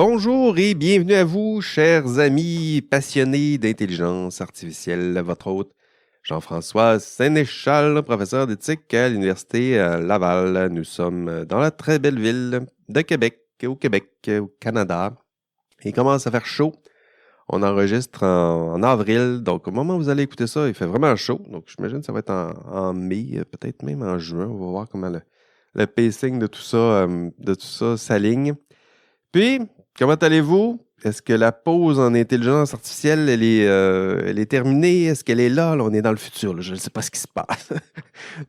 Bonjour et bienvenue à vous, chers amis passionnés d'intelligence artificielle. Votre hôte, Jean-François Sénéchal, professeur d'éthique à l'Université Laval. Nous sommes dans la très belle ville de Québec, au Canada. Il commence à faire chaud. On enregistre en avril, donc au moment où vous allez écouter ça, il fait vraiment chaud. Donc j'imagine que ça va être en mai, peut-être même en juin. On va voir comment le pacing de tout ça s'aligne. Puis, comment allez-vous? Est-ce que la pause en intelligence artificielle, elle est terminée? Est-ce qu'elle est là? Là, on est dans le futur. Là. Je ne sais pas ce qui se passe.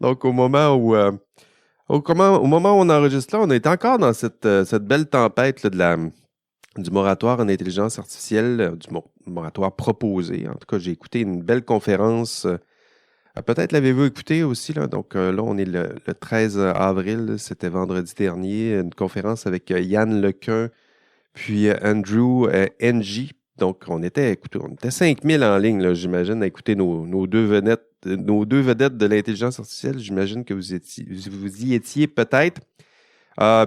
Donc, au moment où on enregistre là, on est encore dans cette belle tempête là, du moratoire en intelligence artificielle, moratoire proposé. En tout cas, j'ai écouté une belle conférence. Peut-être l'avez-vous écouté aussi. Là. Donc, là, on est le 13 avril. C'était vendredi dernier. Une conférence avec Yann Lequin. Puis Andrew Ng. Donc, on était 5000 en ligne, là, j'imagine, à écouter nos deux vedettes de l'intelligence artificielle. J'imagine que vous y étiez peut-être.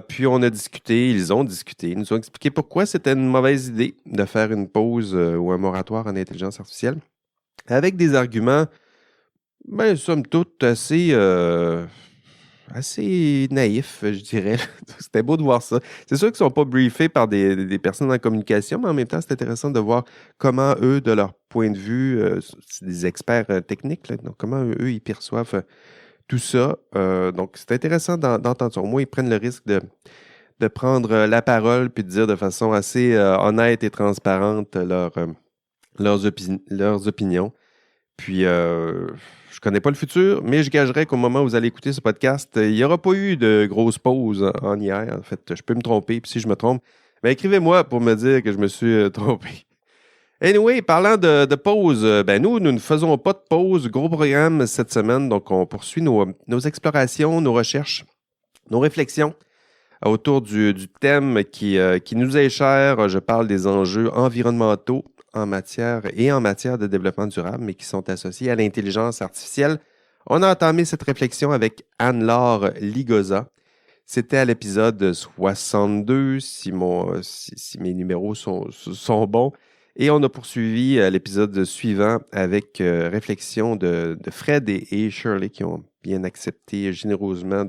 Puis on a discuté, ils ont discuté, ils nous ont expliqué pourquoi c'était une mauvaise idée de faire une pause ou un moratoire en intelligence artificielle, avec des arguments, somme toute, assez naïf, je dirais. C'était beau de voir ça. C'est sûr qu'ils ne sont pas briefés par des personnes en communication, mais en même temps, c'est intéressant de voir comment eux, de leur point de vue, c'est des experts techniques, là, donc comment eux, ils perçoivent tout ça. Donc, c'est intéressant d'entendre ça. Au moins, ils prennent le risque de prendre la parole puis de dire de façon assez honnête et transparente leurs opinions. Puis, je connais pas le futur, mais je gagerais qu'au moment où vous allez écouter ce podcast, il n'y aura pas eu de grosse pause en hier. En fait, je peux me tromper, puis si je me trompe, écrivez-moi pour me dire que je me suis trompé. Anyway, parlant de pause, nous ne faisons pas de pause. Gros programme cette semaine, donc on poursuit nos explorations, nos recherches, nos réflexions autour du thème qui nous est cher. Je parle des enjeux environnementaux en matière de développement durable, mais qui sont associés à l'intelligence artificielle. On a entamé cette réflexion avec Anne-Laure Ligoza. C'était à l'épisode 62, si mes numéros sont bons. Et on a poursuivi l'épisode suivant avec réflexion de Fred et Shirley qui ont bien accepté généreusement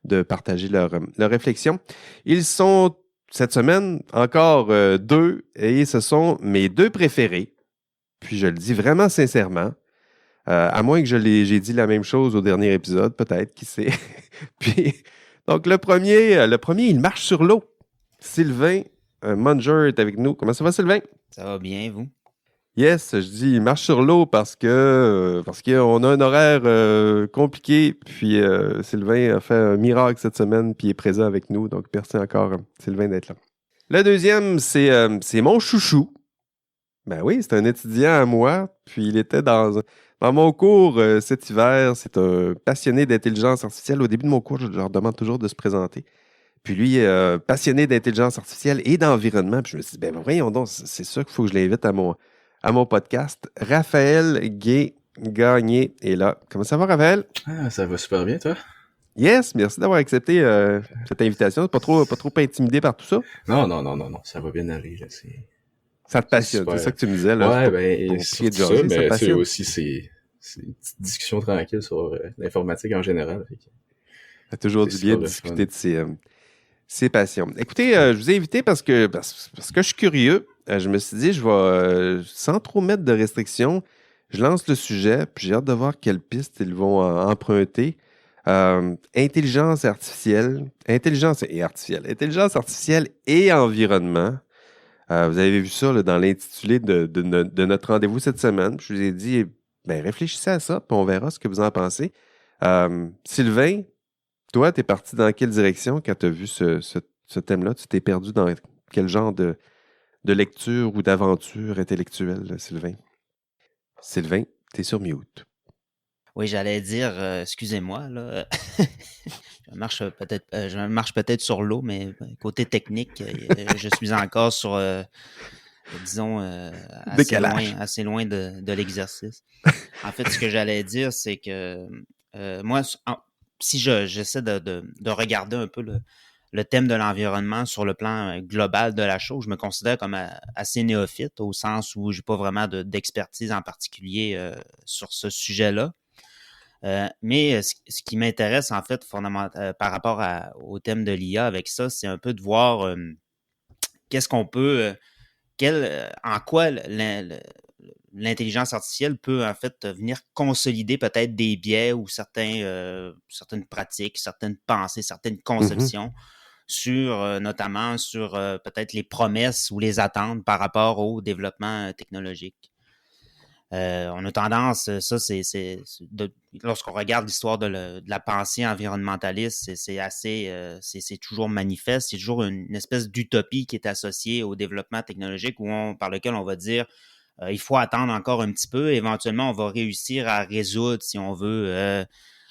de partager leur réflexion. Ils sont, cette semaine, encore deux, et ce sont mes deux préférés. Puis je le dis vraiment sincèrement, à moins que j'ai dit la même chose au dernier épisode, peut-être, qui sait. Puis, donc le premier, il marche sur l'eau. Sylvain Munger est avec nous. Comment ça va, Sylvain? Ça va bien, vous? Yes, je dis il marche sur l'eau parce qu'on a un horaire compliqué. Puis Sylvain a fait un miracle cette semaine puis il est présent avec nous. Donc merci encore Sylvain d'être là. Le deuxième, c'est mon chouchou. Ben oui, c'est un étudiant à moi. Puis il était dans mon cours cet hiver. C'est un passionné d'intelligence artificielle. Au début de mon cours, je leur demande toujours de se présenter. Puis lui, passionné d'intelligence artificielle et d'environnement. Puis je me suis dit, voyons donc, c'est sûr qu'il faut que je l'invite à mon podcast. Raphaël Gagné est là. Comment ça va, Raphaël? Ah, ça va super bien, toi? Yes, merci d'avoir accepté cette invitation. Pas trop intimidé par tout ça? Non, ça va bien aller. Là, ça te passionne, c'est ça que tu me disais. Là, ouais, c'est ça, mais c'est aussi c'est une petite discussion tranquille sur l'informatique en général. Ça fait toujours du bien de discuter de ses passions. Écoutez, je vous ai invité parce que je suis curieux. Je me suis dit, je vais, sans trop mettre de restrictions, je lance le sujet, puis j'ai hâte de voir quelles pistes ils vont emprunter. Intelligence artificielle et environnement. Vous avez vu ça là, dans l'intitulé de notre rendez-vous cette semaine. Je vous ai dit, réfléchissez à ça, puis on verra ce que vous en pensez. Sylvain, toi, tu es parti dans quelle direction quand tu as vu ce thème-là? Tu t'es perdu dans quel genre de lecture ou d'aventure intellectuelle, Sylvain? Sylvain, tu es sur mute. Oui, j'allais dire, excusez-moi, là. je marche peut-être sur l'eau, mais côté technique, je suis encore sur, disons, assez loin de l'exercice. En fait, ce que j'allais dire, c'est que moi, si j'essaie de regarder un peu le thème de l'environnement sur le plan global de la chose. Je me considère comme assez néophyte au sens où j'ai pas vraiment d'expertise en particulier sur ce sujet-là. Mais ce qui m'intéresse en fait par rapport au thème de l'IA avec ça, c'est un peu de voir qu'est-ce qu'on peut, en quoi l'intelligence artificielle peut en fait venir consolider peut-être des biais ou certaines pratiques, certaines pensées, certaines conceptions notamment sur peut-être les promesses ou les attentes par rapport au développement technologique. On a tendance, lorsqu'on regarde l'histoire de la pensée environnementaliste, c'est toujours manifeste, c'est toujours une espèce d'utopie qui est associée au développement technologique par lequel on va dire il faut attendre encore un petit peu, éventuellement on va réussir à résoudre, si on veut,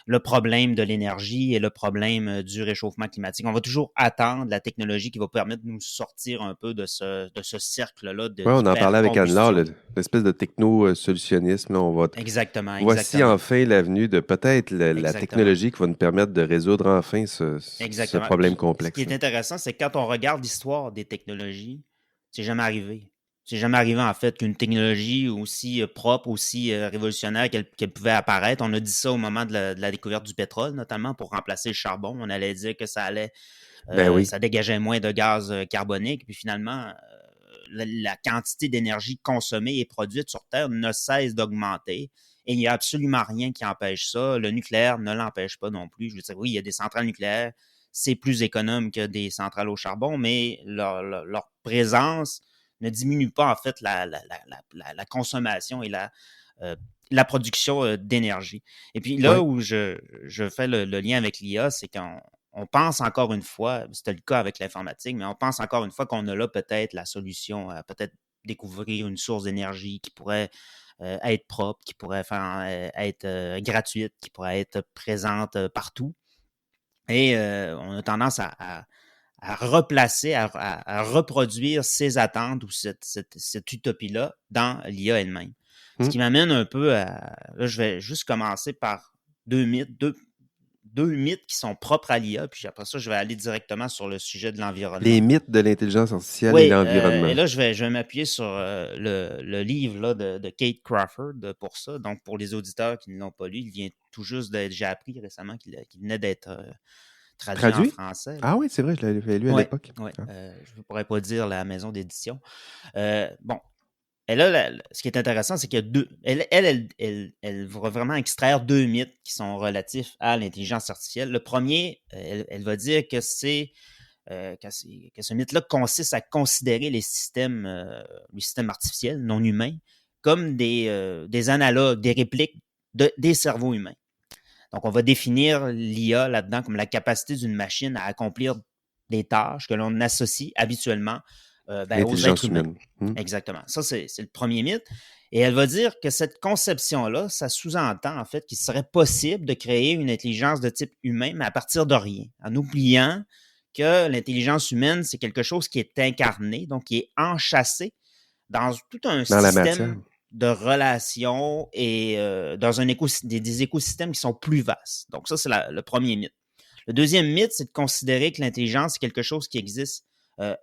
le problème de l'énergie et le problème du réchauffement climatique. On va toujours attendre la technologie qui va permettre de nous sortir un peu de ce cercle-là de on en parlait avec Anne-Laure, l'espèce de techno-solutionnisme. Exactement. Voici enfin l'avenue de peut-être la technologie qui va nous permettre de résoudre enfin ce problème complexe. Ce qui est intéressant, c'est que quand on regarde l'histoire des technologies, c'est jamais arrivé. C'est jamais arrivé, en fait, qu'une technologie aussi propre, aussi révolutionnaire qu'elle pouvait apparaître. On a dit ça au moment de la découverte du pétrole, notamment pour remplacer le charbon. On allait dire que ça dégageait moins de gaz carbonique. Puis finalement, la quantité d'énergie consommée et produite sur Terre ne cesse d'augmenter. Et il n'y a absolument rien qui empêche ça. Le nucléaire ne l'empêche pas non plus. Je veux dire, oui, il y a des centrales nucléaires. C'est plus économe que des centrales au charbon, mais leur présence ne diminue pas, en fait, la consommation et la production d'énergie. Et puis là où je fais le lien avec l'IA, c'est qu'on pense encore une fois, c'était le cas avec l'informatique, mais on pense encore une fois qu'on a là peut-être la solution à peut-être découvrir une source d'énergie qui pourrait être propre, qui pourrait être gratuite, qui pourrait être présente partout. Et on a tendance à replacer, à reproduire ces attentes ou cette utopie-là dans l'IA elle-même. Ce qui m'amène un peu là, je vais juste commencer par deux mythes qui sont propres à l'IA, puis après ça, je vais aller directement sur le sujet de l'environnement. Les mythes de l'intelligence artificielle et l'environnement. Et là, je vais m'appuyer sur le livre là, de Kate Crawford pour ça. Donc, pour les auditeurs qui ne l'ont pas lu, il vient tout juste d'être... J'ai appris récemment qu'il venait d'être... traduit en français. Ah oui, c'est vrai, je l'avais lu à l'époque. Oui, je ne pourrais pas dire la maison d'édition. Bon, et là, ce qui est intéressant, c'est qu'il y a deux... Elle va vraiment extraire deux mythes qui sont relatifs à l'intelligence artificielle. Le premier, elle va dire que que ce mythe-là consiste à considérer les systèmes artificiels non humains comme des analogues, des répliques des cerveaux humains. Donc, on va définir l'IA là-dedans comme la capacité d'une machine à accomplir des tâches que l'on associe habituellement aux êtres humains. Exactement. Ça, c'est le premier mythe. Et elle va dire que cette conception-là, ça sous-entend en fait qu'il serait possible de créer une intelligence de type humain, mais à partir de rien, en oubliant que l'intelligence humaine, c'est quelque chose qui est incarné, donc qui est enchâssé dans tout un système de relations et dans des écosystèmes qui sont plus vastes. Donc ça, c'est le premier mythe. Le deuxième mythe, c'est de considérer que l'intelligence, c'est quelque chose qui existe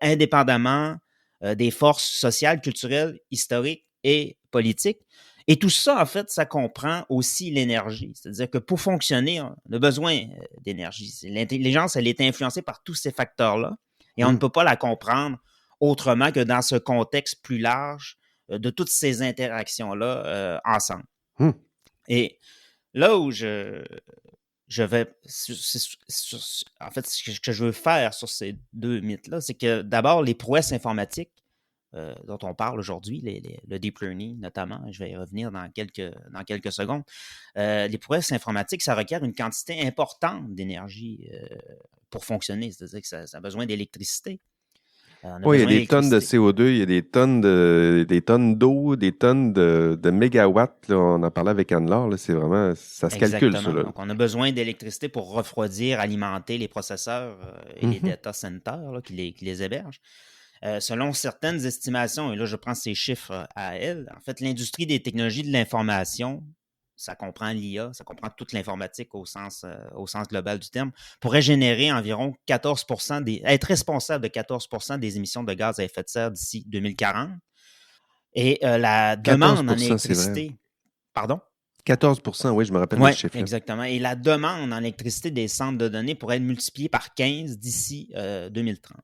indépendamment des forces sociales, culturelles, historiques et politiques. Et tout ça, en fait, ça comprend aussi l'énergie. C'est-à-dire que pour fonctionner, on a besoin d'énergie. L'intelligence, elle est influencée par tous ces facteurs-là et on ne peut pas la comprendre autrement que dans ce contexte plus large de toutes ces interactions-là ensemble. Et là où je vais... En fait, ce que je veux faire sur ces deux mythes-là, c'est que d'abord, les prouesses informatiques dont on parle aujourd'hui, le deep learning notamment, je vais y revenir dans quelques secondes, les prouesses informatiques, ça requiert une quantité importante d'énergie pour fonctionner, c'est-à-dire que ça a besoin d'électricité. Oui, il y a des tonnes de CO2, il y a des tonnes d'eau, des tonnes de mégawatts. Là, on en parlait avec Anne-Laure, c'est vraiment, ça se calcule, ça. Là. Donc, on a besoin d'électricité pour refroidir, alimenter les processeurs et les data centers là, qui les hébergent. Selon certaines estimations, et là, je prends ces chiffres à elle, en fait, l'industrie des technologies de l'information, ça comprend l'IA, ça comprend toute l'informatique au sens global du terme, pourrait générer environ 14% être responsable de 14% des émissions de gaz à effet de serre d'ici 2040. Et la demande en électricité... Pardon? 14%, oui, je me rappelle de ce chiffre-là. Exactement. Et la demande en électricité des centres de données pourrait être multipliée par 15 d'ici 2030.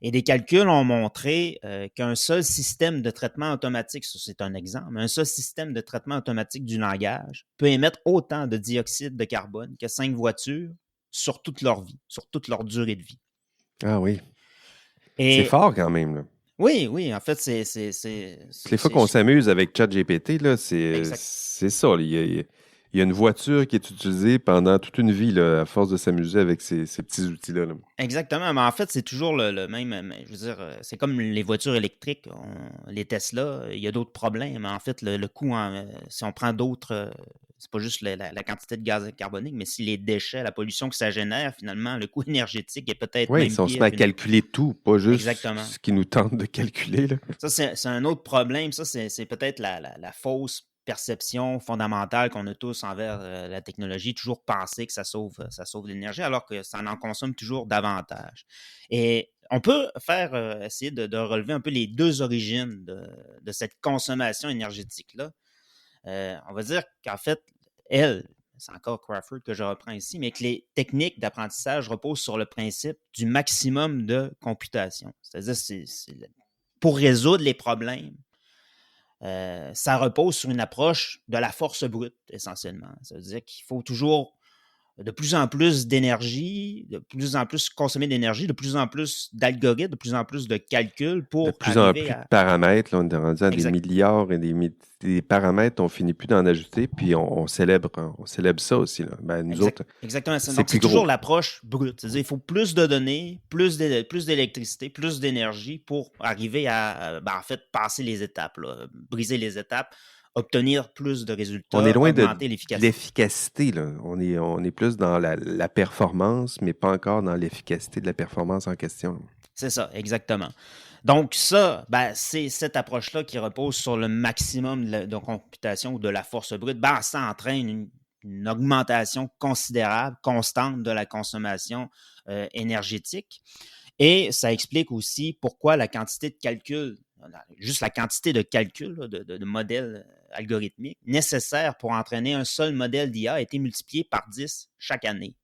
Et des calculs ont montré qu'un seul système de traitement automatique, ça c'est un exemple, un seul système de traitement automatique du langage peut émettre autant de dioxyde de carbone que 5 voitures sur toute leur vie, sur toute leur durée de vie. Ah oui. C'est fort quand même, là. Oui, en fait, c'est... Les fois qu'on s'amuse avec ChatGPT, là, c'est ça. Il y a une voiture qui est utilisée pendant toute une vie, là, à force de s'amuser avec ces petits outils-là. Là. Exactement, mais en fait, c'est toujours le même... Je veux dire, c'est comme les voitures électriques, les Tesla, il y a d'autres problèmes. En fait, le coût, si on prend d'autres... c'est pas juste la quantité de gaz carbonique, mais si les déchets, la pollution que ça génère, finalement, le coût énergétique est peut-être même si on se met à calculer tout, pas juste Exactement. ce qui nous tente de calculer. Là. Ça, c'est un autre problème. Ça, c'est peut-être la fausse perception fondamentale qu'on a tous envers la technologie, toujours penser que ça sauve l'énergie, alors que ça en consomme toujours davantage. Et on peut essayer de relever un peu les deux origines de cette consommation énergétique-là. On va dire qu'en fait, c'est encore Crawford que je reprends ici, mais que les techniques d'apprentissage reposent sur le principe du maximum de computation. C'est-à-dire, pour résoudre les problèmes, ça repose sur une approche de la force brute, essentiellement. Ça veut dire qu'il faut toujours de plus en plus d'énergie, de plus en plus consommer d'énergie, de plus en plus d'algorithmes, de plus en plus de calculs pour de plus en plus de paramètres. Là, on est rendu à des milliards et des paramètres. On finit plus d'en ajouter, puis on célèbre ça aussi. Là. Ben, nous autres, exactement. Donc, c'est toujours l'approche brute. C'est-à-dire il faut plus de données, plus d'électricité, plus d'énergie pour arriver à, en fait, passer les étapes, là, briser les étapes, obtenir plus de résultats, on est loin augmenter de l'efficacité. Là. On est plus dans la performance, mais pas encore dans l'efficacité de la performance en question. C'est ça, exactement. Donc ça, c'est cette approche-là qui repose sur le maximum de computation ou de la force brute. Ça entraîne une augmentation considérable, constante de la consommation énergétique. Et ça explique aussi pourquoi la quantité de calcul, juste la quantité de calcul de modèles algorithmiques nécessaires pour entraîner un seul modèle d'IA a été multiplié par 10 chaque année.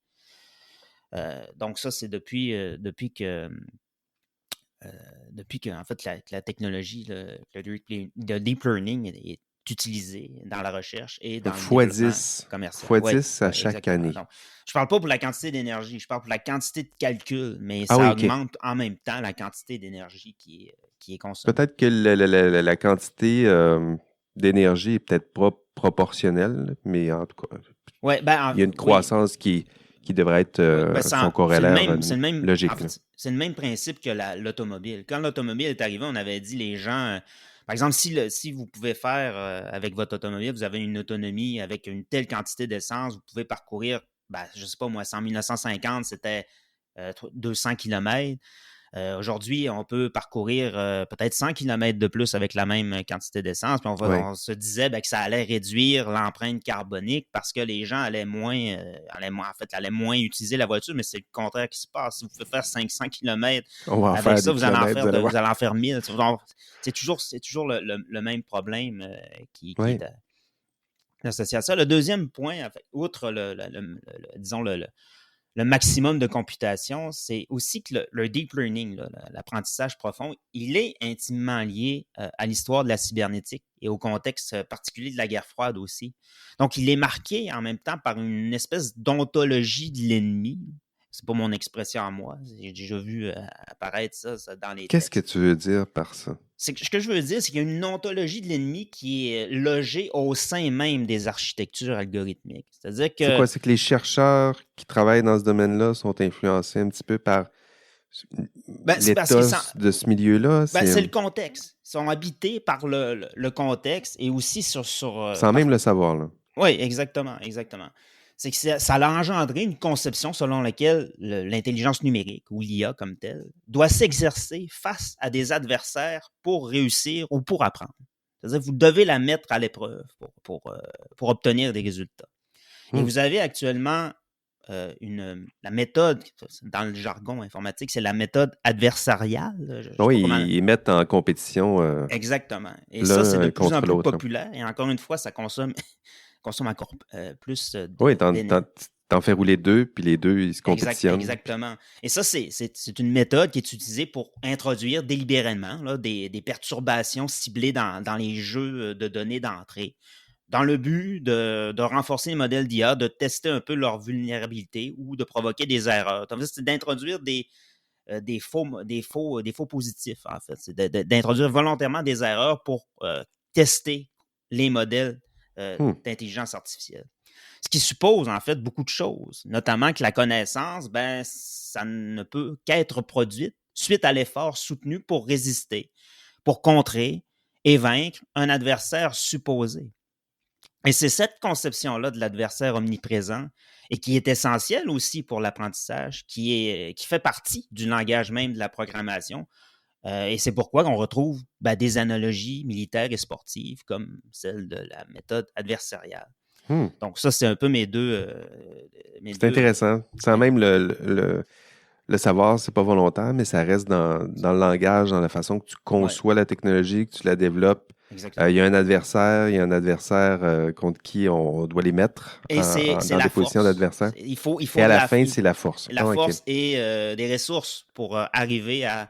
Donc ça, c'est depuis que en fait, la technologie, le deep learning est utilisé dans la recherche et dans le développement commercial. x10 à chaque année. Donc, je ne parle pas pour la quantité d'énergie, je parle pour la quantité de calcul, mais ça augmente en même temps la quantité d'énergie qui est consommée. Peut-être que la quantité d'énergie est peut-être pas proportionnelle, mais en tout cas, il y a une croissance qui devrait être son corollaire logique. En fait, c'est le même principe que l'automobile. Quand l'automobile est arrivée, on avait dit les gens... par exemple, si vous pouvez faire avec votre automobile, vous avez une autonomie avec une telle quantité d'essence, vous pouvez parcourir, je ne sais pas moi, en 1950, c'était 200 km. Aujourd'hui, on peut parcourir peut-être 100 km de plus avec la même quantité d'essence. Puis on se disait que ça allait réduire l'empreinte carbonique parce que les gens allaient moins utiliser la voiture, mais c'est le contraire qui se passe. Si vous pouvez faire 500 km avec ça, vous allez en faire 1000. C'est toujours le même problème qui est associé à ça. Le deuxième point, en fait, outre disons le maximum de computation, c'est aussi que le deep learning, l'apprentissage profond, il est intimement lié à l'histoire de la cybernétique et au contexte particulier de la guerre froide aussi. Donc, il est marqué en même temps par une espèce d'ontologie de l'ennemi. C'est pas mon expression à moi. J'ai déjà vu apparaître ça dans les textes. Qu'est-ce que tu veux dire par ça? Ce que je veux dire, c'est qu'il y a une ontologie de l'ennemi qui est logée au sein même des architectures algorithmiques. C'est-à-dire que... C'est quoi? C'est que les chercheurs qui travaillent dans ce domaine-là sont influencés un petit peu par l'état de ce milieu-là? C'est le contexte. Ils sont habités par le contexte et aussi sur sans même le savoir, là. Oui, exactement. C'est que ça a engendré une conception selon laquelle l'intelligence numérique, ou l'IA comme telle, doit s'exercer face à des adversaires pour réussir ou pour apprendre. C'est-à-dire que vous devez la mettre à l'épreuve pour obtenir des résultats. Et vous avez actuellement la méthode, dans le jargon informatique, c'est la méthode adversariale. Oui, ils mettent en compétition. Exactement. Et ça, c'est de plus en plus populaire. Et encore une fois, ça consomme encore plus d'énergie. Oui, t'en fais rouler deux, puis les deux, ils se compétitionnent. Exactement. Et ça, c'est une méthode qui est utilisée pour introduire délibérément là, des perturbations ciblées dans les jeux de données d'entrée, dans le but de renforcer les modèles d'IA, de tester un peu leur vulnérabilité ou de provoquer des erreurs. C'est d'introduire des faux positifs, en fait. C'est d'introduire volontairement des erreurs pour tester les modèles d'intelligence artificielle. Ce qui suppose, en fait, beaucoup de choses, notamment que la connaissance, ça ne peut qu'être produite suite à l'effort soutenu pour résister, pour contrer et vaincre un adversaire supposé. Et c'est cette conception-là de l'adversaire omniprésent et qui est essentielle aussi pour l'apprentissage, qui fait partie du langage même de la programmation. Et c'est pourquoi on retrouve des analogies militaires et sportives comme celle de la méthode adversariale. Donc ça, c'est un peu mes deux... c'est intéressant. Sans même le savoir, c'est pas volontaire, mais ça reste dans le langage, dans la façon que tu conçois la technologie, que tu la développes. Il y a un adversaire contre qui on doit les mettre dans des positions d'adversaire. Il faut et à la fin, c'est la force. La force et des ressources pour arriver à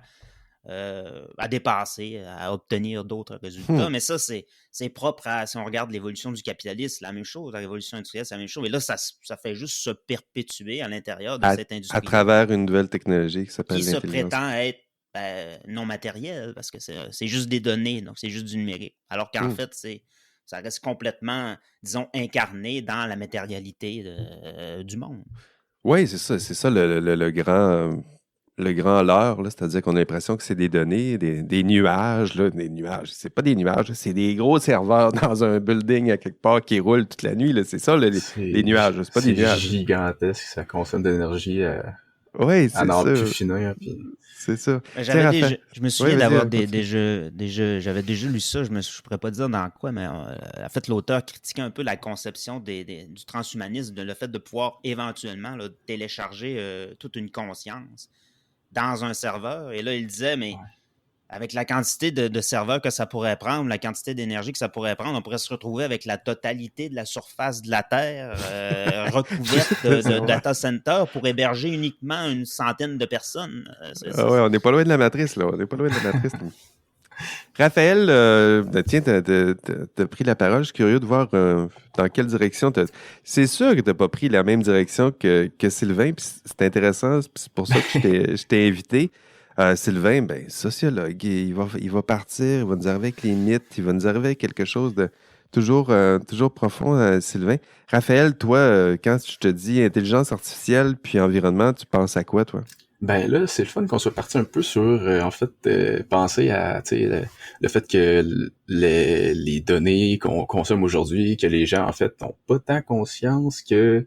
dépasser, à obtenir d'autres résultats. Mais ça, c'est propre à, si on regarde l'évolution du capitalisme, c'est la même chose. La révolution industrielle, c'est la même chose. Et là, ça fait juste se perpétuer à l'intérieur de cette industrie. À travers une nouvelle technologie qui s'appelle l'intelligence. Qui se prétend être non matériel, parce que c'est juste des données, donc c'est juste du numérique. Alors qu'en fait, ça reste complètement, disons, incarné dans la matérialité du monde. Oui, c'est ça le grand leurre, c'est-à-dire qu'on a l'impression que c'est des données, des nuages, là, des nuages. C'est pas des nuages, c'est des gros serveurs dans un building à quelque part qui roulent toute la nuit. Là. C'est ça, les nuages. C'est pas des nuages. C'est gigantesque, ça consomme de l'énergie oui, c'est ça. Pu finir, puis... C'est ça. Je me souviens d'avoir j'avais déjà lu ça, je pourrais pas dire dans quoi, mais en fait, l'auteur critiquait un peu la conception du transhumanisme, le fait de pouvoir éventuellement là, télécharger toute une conscience dans un serveur. Et là, il disait, mais avec la quantité de serveurs que ça pourrait prendre, la quantité d'énergie que ça pourrait prendre, on pourrait se retrouver avec la totalité de la surface de la Terre recouverte de data centers pour héberger uniquement une centaine de personnes. On n'est pas loin de la matrice, là. On n'est pas loin de la matrice. Raphaël, tiens, t'as pris la parole. Je suis curieux de voir dans quelle direction C'est sûr que t'as pas pris la même direction que Sylvain, puis c'est intéressant. C'est pour ça que je t'ai invité. Sylvain, sociologue, il va partir, il va nous arriver avec les mythes, il va nous arriver avec quelque chose de toujours profond, Sylvain. Raphaël, toi, quand je te dis intelligence artificielle puis environnement, tu penses à quoi, toi? Là, c'est le fun qu'on soit parti un peu sur, penser à le fait que les données qu'on consomme aujourd'hui, que les gens, en fait, n'ont pas tant conscience que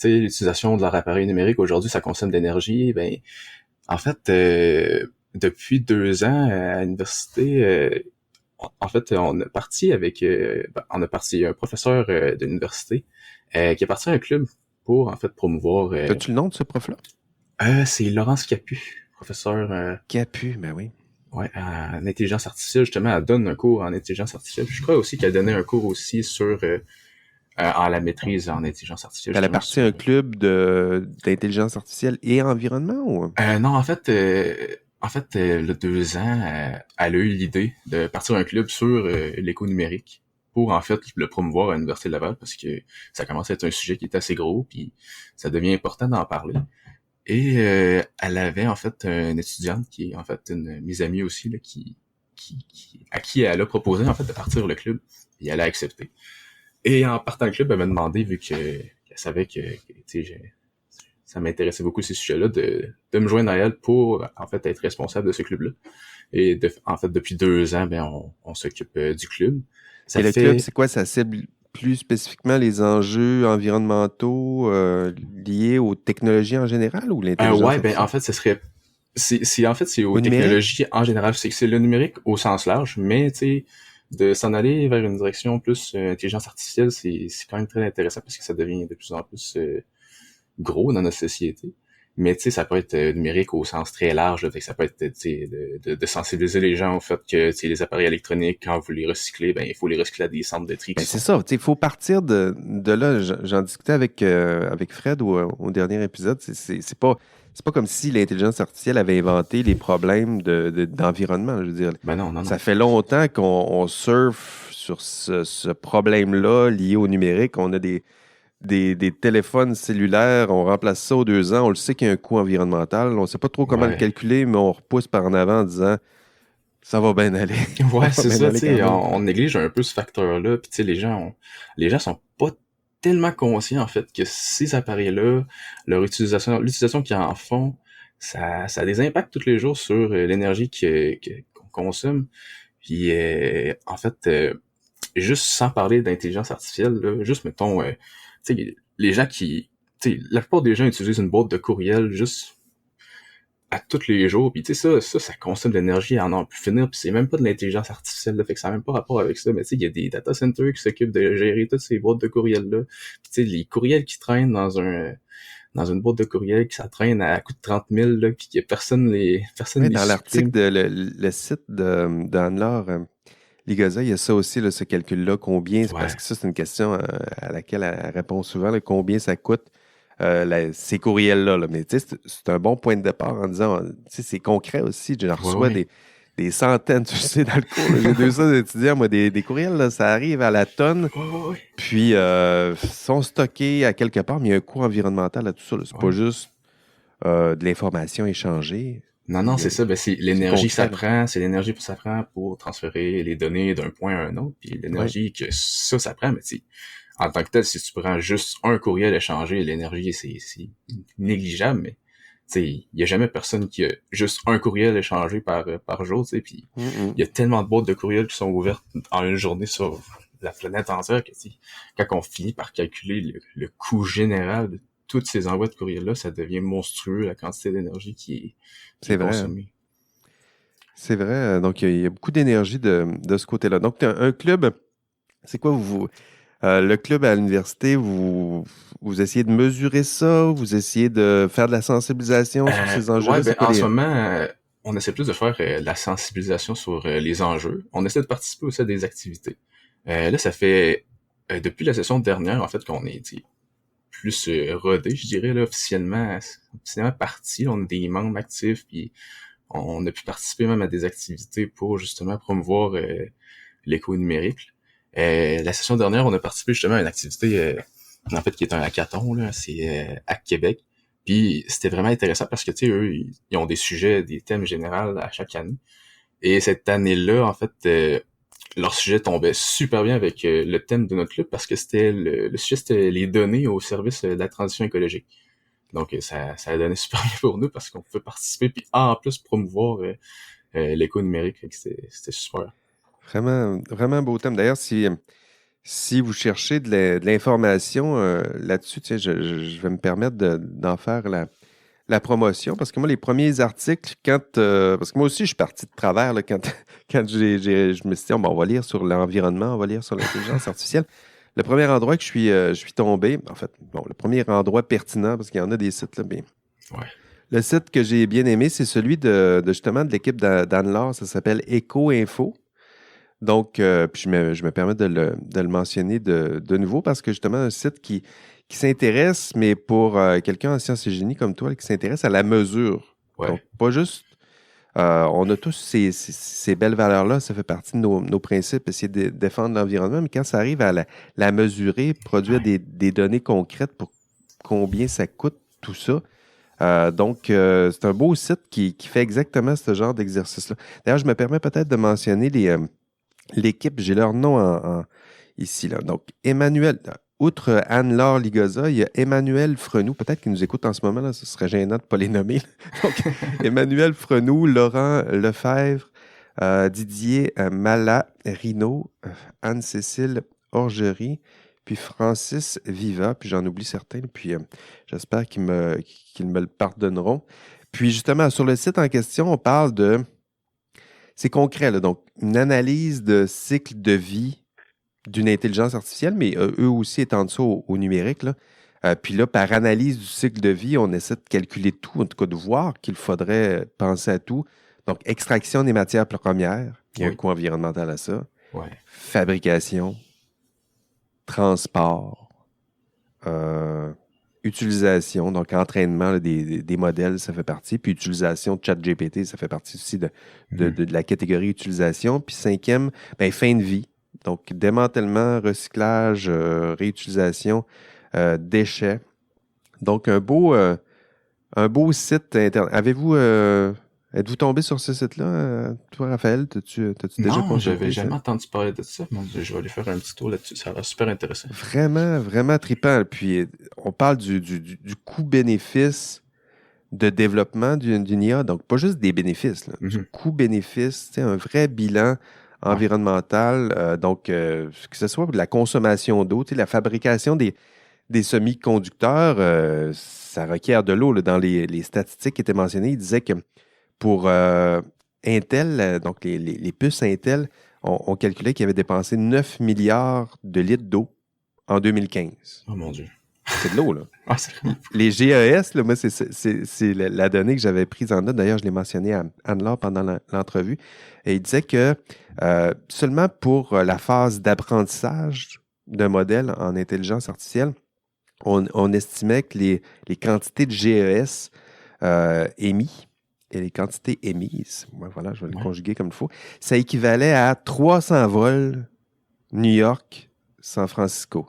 l'utilisation de leur appareil numérique aujourd'hui, ça consomme d'énergie, en fait, depuis 2 ans à l'université, en fait, on a parti un professeur de l'université qui est parti à un club pour, en fait, promouvoir... As-tu le nom de ce prof-là? C'est Laurence Capu, professeur... Capu, ben oui. Ouais, en intelligence artificielle, justement, elle donne un cours en intelligence artificielle. Je crois aussi qu'elle donnait un cours aussi sur... en la maîtrise en intelligence artificielle. Elle a parti un club d'intelligence artificielle et environnement ou? Non, en fait, le 2 ans, elle a eu l'idée de partir un club sur l'éco-numérique pour, en fait, le promouvoir à l'Université de Laval parce que ça commence à être un sujet qui est assez gros puis ça devient important d'en parler. Et elle avait, en fait, une étudiante qui est, en fait, une mes amies aussi, là, à qui elle a proposé, en fait, de partir le club et elle a accepté. Et en partant le club, elle m'a demandé, vu qu'elle savait que ça m'intéressait beaucoup ces sujets-là, de me joindre à elle pour, en fait, être responsable de ce club-là. Et en fait, depuis 2 ans, on s'occupe du club. Et le club, c'est quoi? Ça cible plus spécifiquement les enjeux environnementaux liés aux technologies en général ou l'intelligence artificielle? En fait, ce serait... C'est aux technologies en général. C'est le numérique au sens large, mais tu sais, de s'en aller vers une direction plus intelligence artificielle, c'est quand même très intéressant parce que ça devient de plus en plus gros dans notre société. Mais tu sais, ça peut être numérique au sens très large, là, fait que ça peut être de sensibiliser les gens au fait que les appareils électroniques, quand vous les recyclez, ben il faut les recycler à des centres de tri qui C'est sont. ça, il faut partir de là. J'en discutais avec Fred au dernier épisode. C'est pas comme si l'intelligence artificielle avait inventé les problèmes d'environnement. Je veux dire, Ben non, non, non. ça fait longtemps qu'on surfe sur ce problème-là lié au numérique. On a des téléphones cellulaires, on remplace ça aux 2 ans. On le sait qu'il y a un coût environnemental. On ne sait pas trop comment le Ouais. calculer, mais on repousse par en avant en disant ça va bien aller. Ouais, Ça c'est va bien ça, aller tu sais, quand même. on néglige un peu ce facteur-là, puis tu sais, les gens sont pas tellement conscients, en fait, que ces appareils-là, l'utilisation qu'ils en font, ça a des impacts tous les jours sur l'énergie qu'on consomme, puis en fait, juste sans parler d'intelligence artificielle, là, juste, mettons, tu sais, les gens tu sais, la plupart des gens utilisent une boîte de courriel juste à tous les jours, puis tu sais, ça consomme de l'énergie à n'en plus finir, puis c'est même pas de l'intelligence artificielle, là, fait que ça n'a même pas rapport avec ça, mais tu sais, il y a des data centers qui s'occupent de gérer toutes ces boîtes de courriel-là, puis tu sais, les courriels qui traînent dans une boîte de courriel, qui ça traîne à coût de 30 000, là, puis que personne Oui, les dans l'article supprime. le site d'Anne-Laure Ligoza, il y a ça aussi, là, ce calcul-là, combien, parce Ouais, que ça, c'est une question à laquelle elle répond souvent, là, combien ça coûte ces courriels-là. Là. Mais tu sais, c'est un bon point de départ en disant, tu sais, c'est concret aussi. Je ouais, reçois ouais. des centaines, tu sais, dans le cours. Là. J'ai 200 étudiants, moi, des courriels, là, ça arrive à la tonne, Ouais, ouais, ouais. puis sont stockés à quelque part, mais il y a un coût environnemental à tout ça. Là. C'est pas Ouais. juste de l'information échangée. Non, Il non, y a- c'est ça. Ben, c'est c'est l'énergie que ça concret, là. prend. C'est l'énergie que ça prend pour transférer les données d'un point à un autre. Puis Oui, l'énergie que ça prend, mais tu sais, en tant que tel, si tu prends juste un courriel échangé, l'énergie, c'est négligeable, mais tu sais, il y a jamais personne qui a juste un courriel échangé par jour, tu sais, puis Mm-mm. il y a tellement de boîtes de courriels qui sont ouvertes en une journée sur la planète entière que, tu sais, quand on finit par calculer le coût général de tous ces envois de courriels-là, ça devient monstrueux, la quantité d'énergie qui C'est est vrai, hein. consommée. C'est vrai. Donc, il y a beaucoup d'énergie de ce côté-là. Donc, un club, c'est quoi le club à l'université, vous essayez de mesurer ça, vous essayez de faire de la sensibilisation sur ces Ouais, enjeux-là? ben C'est quoi en ce les. moment, on essaie plus de faire la sensibilisation sur les enjeux. On essaie de participer aussi à des activités. Là, ça fait depuis la session dernière, en fait, qu'on est tu sais, plus rodé, je dirais, là, officiellement parti. On a des membres actifs, puis on a pu participer même à des activités pour justement promouvoir l'éco numérique. La session dernière, on a participé justement à une activité, en fait, qui est un hackathon, là, c'est Hack Québec. Puis c'était vraiment intéressant parce que, tu sais, eux, ils ont des sujets, des thèmes généraux à chaque année. Et cette année-là, en fait, leur sujet tombait super bien avec le thème de notre club parce que c'était le sujet, c'était les données au service de la transition écologique. Donc, ça a donné super bien pour nous parce qu'on pouvait participer puis en plus promouvoir l'éco numérique. Fait que c'était super. Vraiment, vraiment beau thème. D'ailleurs, si vous cherchez de l'information là-dessus, tiens, je vais me permettre d'en faire la promotion parce que moi, les premiers articles, parce que moi aussi, je suis parti de travers là, quand, quand je me suis dit, on va lire sur l'environnement, on va lire sur l'intelligence artificielle. Le premier endroit que je suis tombé, en fait, bon, le premier endroit pertinent, parce qu'il y en a des sites, là, mais Ouais. le site que j'ai bien aimé, c'est celui justement de l'équipe d'Anne-Laure, ça s'appelle Eco Info. Donc, puis je me permets de le mentionner de nouveau parce que justement, un site qui s'intéresse, mais pour quelqu'un en sciences et génie comme toi, qui s'intéresse à la mesure. Donc, Ouais. pas juste, on a tous ces belles valeurs-là, ça fait partie de nos principes, essayer de défendre l'environnement, mais quand ça arrive à la mesurer, produire Ouais. des données concrètes pour combien ça coûte, tout ça. Donc, c'est un beau site qui fait exactement ce genre d'exercice-là. D'ailleurs, je me permets peut-être de mentionner l'équipe, j'ai leur nom ici. Là. Donc, Emmanuel, outre Anne-Laure Ligoza, il y a Emmanuel Frenou, peut-être qu'il nous écoute en ce moment, là, ce serait gênant de ne pas les nommer. Donc, Emmanuel Frenou, Laurent Lefebvre, Didier Mala, Rino, Anne-Cécile Orgerie, puis Francis Viva, puis j'en oublie certains, puis j'espère qu'ils me le pardonneront. Puis justement, sur le site en question, on parle de c'est concret, là. Donc, une analyse de cycle de vie d'une intelligence artificielle, mais eux aussi étendent ça au numérique, là. Puis là, par analyse du cycle de vie, on essaie de calculer tout, en tout cas de voir qu'il faudrait penser à tout. Donc, extraction des matières premières, il y a un coût environnemental à ça. Ouais. Fabrication, transport, utilisation, donc entraînement là, des modèles, ça fait partie. Puis utilisation de ChatGPT, ça fait partie aussi de la catégorie utilisation. Puis cinquième, fin de vie. Donc démantèlement, recyclage, réutilisation, déchets. Donc un beau site internet. Êtes-vous tombé sur ce site-là, toi, Raphaël? T'as-tu déjà Non, consulté j'avais ça? jamais entendu parler de ça. Mais je vais aller faire un petit tour là-dessus. Ça a l'air super intéressant. Vraiment, vraiment trippant. Puis, on parle du coût-bénéfice de développement d'une IA. Donc, pas juste des bénéfices, là. Du coût-bénéfice, un vrai bilan environnemental. Donc, que ce soit de la consommation d'eau, la fabrication des semi-conducteurs, ça requiert de l'eau. Là. Dans les statistiques qui étaient mentionnées, ils disaient que pour Intel, donc les puces Intel, on calculait qu'ils avaient dépensé 9 milliards de litres d'eau en 2015. Oh mon Dieu. C'est de l'eau, là. C'est vraiment... Les GES, là, moi, c'est la donnée que j'avais prise en note. D'ailleurs, je l'ai mentionné à Anne-Laure pendant l'entrevue. Et il disait que seulement pour la phase d'apprentissage d'un modèle en intelligence artificielle, on estimait que les quantités de GES émis et les quantités émises, voilà, je vais le conjuguer comme il faut, ça équivalait à 300 vols New York, San Francisco.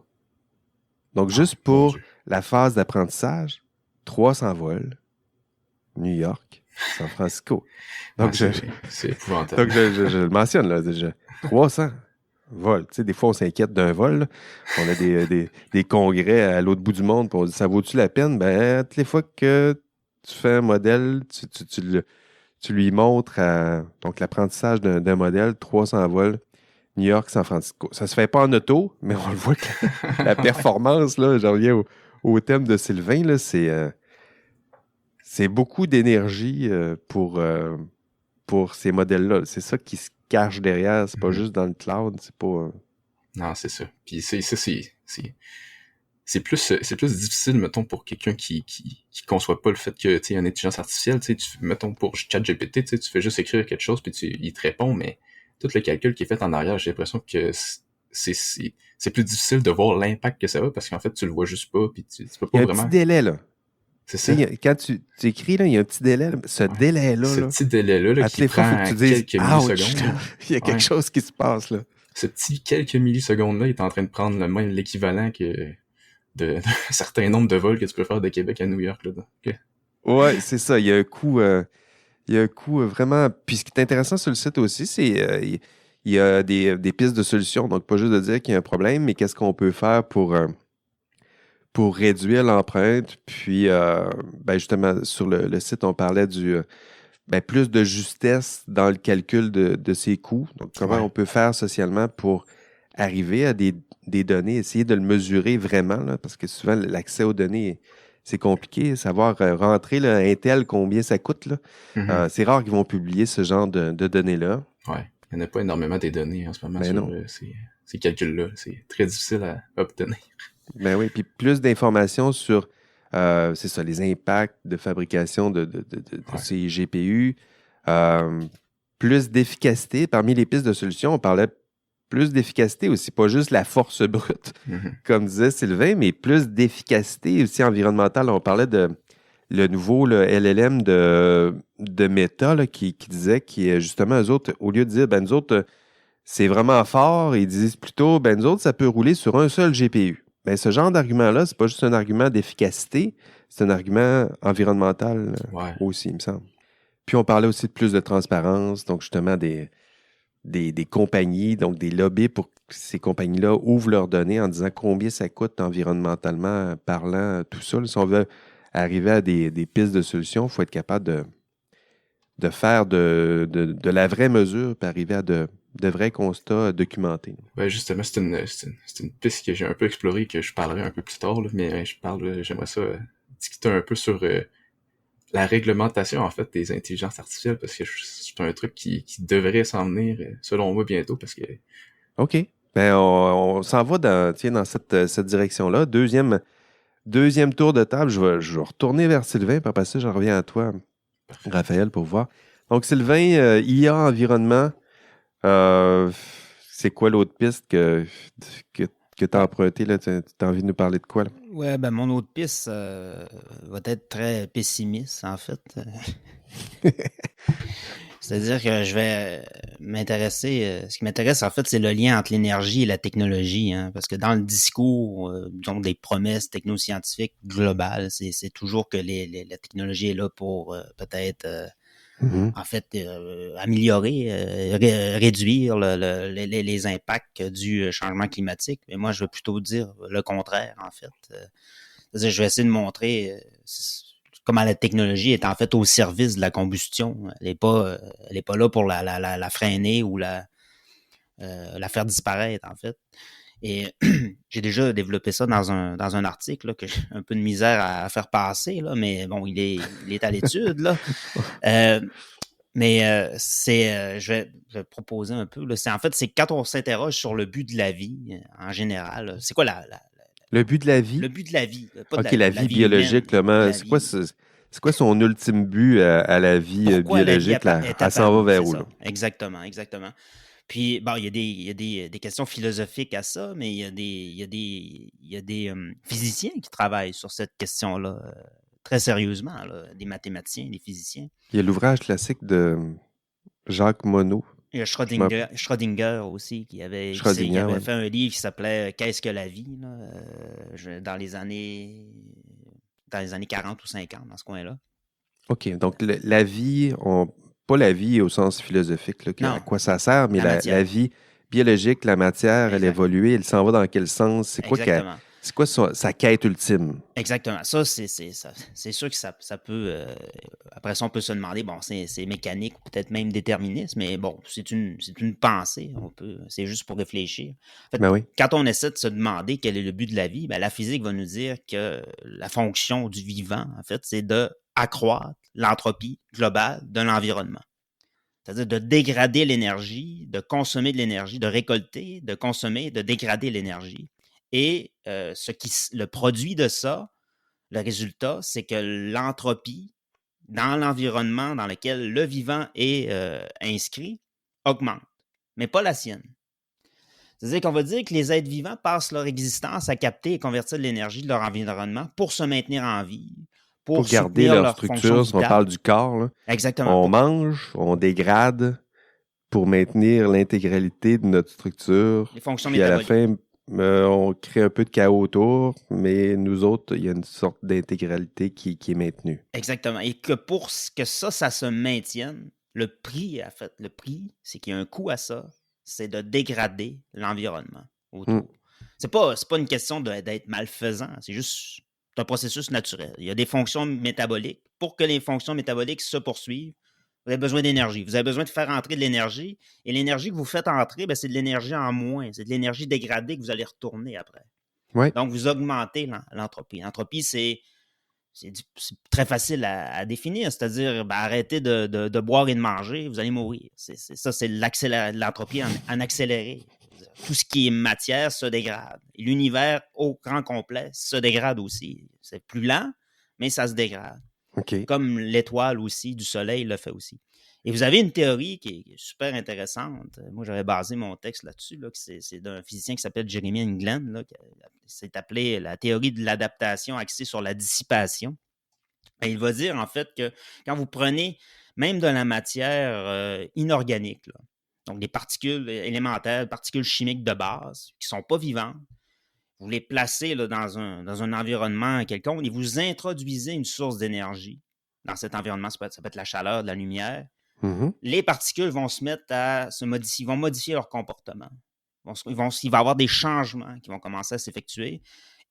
Donc, juste pour la phase d'apprentissage, 300 vols New York, San Francisco. Donc, c'est épouvantable. Donc, je le mentionne, là, déjà. 300 vols. Tu sais, des fois, on s'inquiète d'un vol. Là. On a des congrès à l'autre bout du monde, puis on dit, ça vaut-tu la peine? Ben, toutes les fois que tu fais un modèle, tu lui montres donc l'apprentissage d'un modèle, 300 vols, New York, San Francisco. Ça se fait pas en auto, mais on le voit que la performance, là, j'en reviens au thème de Sylvain, là, c'est beaucoup d'énergie pour ces modèles-là. C'est ça qui se cache derrière. C'est pas juste dans le cloud, c'est pas... Non, c'est ça. Puis c'est plus difficile, mettons, pour quelqu'un qui conçoit pas le fait que, tu sais, une intelligence artificielle, tu sais, mettons, pour ChatGPT, tu sais, tu fais juste écrire quelque chose puis il te répond, mais tout le calcul qui est fait en arrière, j'ai l'impression que c'est plus difficile de voir l'impact que ça a parce qu'en fait, tu le vois juste pas puis tu peux pas vraiment... Il y a un petit délai, là. C'est ça. Quand tu écris, là, il y a un petit délai. Ce délai-là, ce petit délai-là qui prend faut que tu dises, quelques millisecondes. Il y a quelque chose qui se passe, là. Ce petit quelques millisecondes-là, il est en train de prendre l'équivalent que d'un certain nombre de vols que tu peux faire de Québec à New York. Là. Okay. Ouais, c'est ça. Il y a un coût vraiment... Puis ce qui est intéressant sur le site aussi, c'est il y a des pistes de solutions. Donc, pas juste de dire qu'il y a un problème, mais qu'est-ce qu'on peut faire pour réduire l'empreinte. Puis, justement, sur le site, on parlait plus de justesse dans le calcul de ces coûts. Donc, comment on peut faire socialement pour arriver à des données, essayer de le mesurer vraiment, là, parce que souvent, l'accès aux données, c'est compliqué. Savoir rentrer là, Intel, combien ça coûte. Là. C'est rare qu'ils vont publier ce genre de données-là. Ouais. Il n'y en a pas énormément des données en ce moment sur ces calculs-là. C'est très difficile à obtenir. Ben oui, puis plus d'informations sur, c'est ça, les impacts de fabrication de ces GPU, plus d'efficacité. Parmi les pistes de solutions, on parlait plus d'efficacité aussi, pas juste la force brute, comme disait Sylvain, mais plus d'efficacité aussi environnementale. On parlait de le nouveau LLM de Meta là, qui disait que justement, eux autres, au lieu de dire, nous autres, c'est vraiment fort, ils disent plutôt, nous autres, ça peut rouler sur un seul GPU. Ce genre d'argument-là, c'est pas juste un argument d'efficacité, c'est un argument environnemental aussi, il me semble. Puis on parlait aussi de plus de transparence, donc justement des compagnies, donc des lobbies pour que ces compagnies-là ouvrent leurs données en disant combien ça coûte environnementalement parlant, tout ça. Là, si on veut arriver à des pistes de solutions, il faut être capable de faire de la vraie mesure pour arriver à de vrais constats documentés. Ouais, justement, c'est une piste que j'ai un peu explorée, que je parlerai un peu plus tard, là, mais j'aimerais ça discuter un peu sur la réglementation, en fait, des intelligences artificielles, parce que c'est un truc qui devrait s'en venir, selon moi, bientôt, parce que... OK. Ben, on s'en va dans cette direction-là. Deuxième tour de table. Je vais retourner vers Sylvain, puis après ça, je reviens à toi, Parfait. Raphaël, pour voir. Donc, Sylvain, IA environnement, euh, c'est quoi l'autre piste que tu as emprunté, là? Tu as envie de nous parler de quoi, là? Ouais, ben mon autre piste va être très pessimiste, en fait. C'est-à-dire que je vais m'intéresser. Ce qui m'intéresse, en fait, c'est le lien entre l'énergie et la technologie. Hein, parce que dans le discours, disons, des promesses technoscientifiques globales, c'est toujours que la technologie est là pour peut-être, Mhm. en fait, améliorer, réduire les impacts du changement climatique. Mais moi, je veux plutôt dire le contraire, en fait. C'est-à-dire, je vais essayer de montrer comment la technologie est en fait au service de la combustion. Elle est pas là pour la freiner ou la faire disparaître, en fait. Et j'ai déjà développé ça dans un article là, que j'ai un peu de misère à faire passer, là, mais bon, il est à l'étude. Là. Mais je vais proposer un peu. Là, c'est quand on s'interroge sur le but de la vie en général. C'est quoi Le but de la vie? le but de la vie? Pas de OK, la la vie vie humaine, biologique, là, de mais la vie. c'est quoi son ultime but à la vie Pourquoi la vie biologique, là? est Elle s'en va apparue, vers c'est où, là? ça. Exactement, exactement. Puis, bon, il y a des questions philosophiques à ça, mais il y a des physiciens qui travaillent sur cette question-là très sérieusement, là, des mathématiciens, des physiciens. Il y a l'ouvrage classique de Jacques Monod. Il y a Je m'en- Schrödinger aussi, qui Schrödinger, avait ouais. fait un livre qui s'appelait Qu'est-ce que la vie, là, dans les années 40 ou 50, dans ce coin-là. OK, donc la vie, pas la vie au sens philosophique, là, à Non, quoi ça sert, mais la la matière. vie biologique, la matière, elle Exact. évolue, elle s'en va dans quel sens? Exactement. C'est quoi sa quête ultime? Exactement. Ça, c'est sûr que ça peut. Après ça, on peut se demander, bon, c'est mécanique, peut-être même déterministe, mais bon, c'est une pensée. C'est juste pour réfléchir. En fait, Ben oui. quand on essaie de se demander quel est le but de la vie, ben, la physique va nous dire que la fonction du vivant, en fait, c'est de accroître l'entropie globale de l'environnement. C'est-à-dire de dégrader l'énergie, de consommer de l'énergie, de récolter, de consommer, de dégrader l'énergie. Et le produit de ça, le résultat, c'est que l'entropie dans l'environnement dans lequel le vivant est inscrit augmente, mais pas la sienne. C'est-à-dire qu'on va dire que les êtres vivants passent leur existence à capter et convertir de l'énergie de leur environnement pour se maintenir en vie, Pour pour garder soutenir leur leur fonction structure, si on parle vitale. du corps, là, Exactement. on mange, on dégrade pour maintenir l'intégralité de notre structure. Les fonctions Puis à la métaboliques. fin, on crée un peu de chaos autour, mais nous autres, il y a une sorte d'intégralité qui est maintenue. Exactement. Et que pour que ça se maintienne, le prix, c'est qu'il y a un coût à ça, c'est de dégrader l'environnement autour. C'est pas une question d'être malfaisant, c'est juste un processus naturel. Il y a des fonctions métaboliques. Pour que les fonctions métaboliques se poursuivent, vous avez besoin d'énergie. Vous avez besoin de faire entrer de l'énergie. Et l'énergie que vous faites entrer, ben, c'est de l'énergie en moins. C'est de l'énergie dégradée que vous allez retourner après. Oui. Donc, vous augmentez l'entropie. L'entropie, c'est très facile à définir, c'est-à-dire arrêtez de boire et de manger, vous allez mourir. C'est l'entropie en accéléré. Tout ce qui est matière se dégrade. Et l'univers au grand complet se dégrade aussi. C'est plus lent, mais ça se dégrade. OK. Comme l'étoile aussi, du soleil le fait aussi. Et vous avez une théorie qui est super intéressante. Moi, j'avais basé mon texte là-dessus. Là, c'est d'un physicien qui s'appelle Jeremy England. Là, c'est appelé la théorie de l'adaptation axée sur la dissipation. Et il va dire en fait que quand vous prenez même de la matière inorganique, là, donc des particules élémentaires, des particules chimiques de base qui ne sont pas vivantes, vous les placez là, dans un environnement quelconque et vous introduisez une source d'énergie dans cet environnement. Ça peut être la chaleur, de la lumière. Mm-hmm. Les particules vont se mettre à se modifier, vont modifier leur comportement. Il va y avoir des changements qui vont commencer à s'effectuer.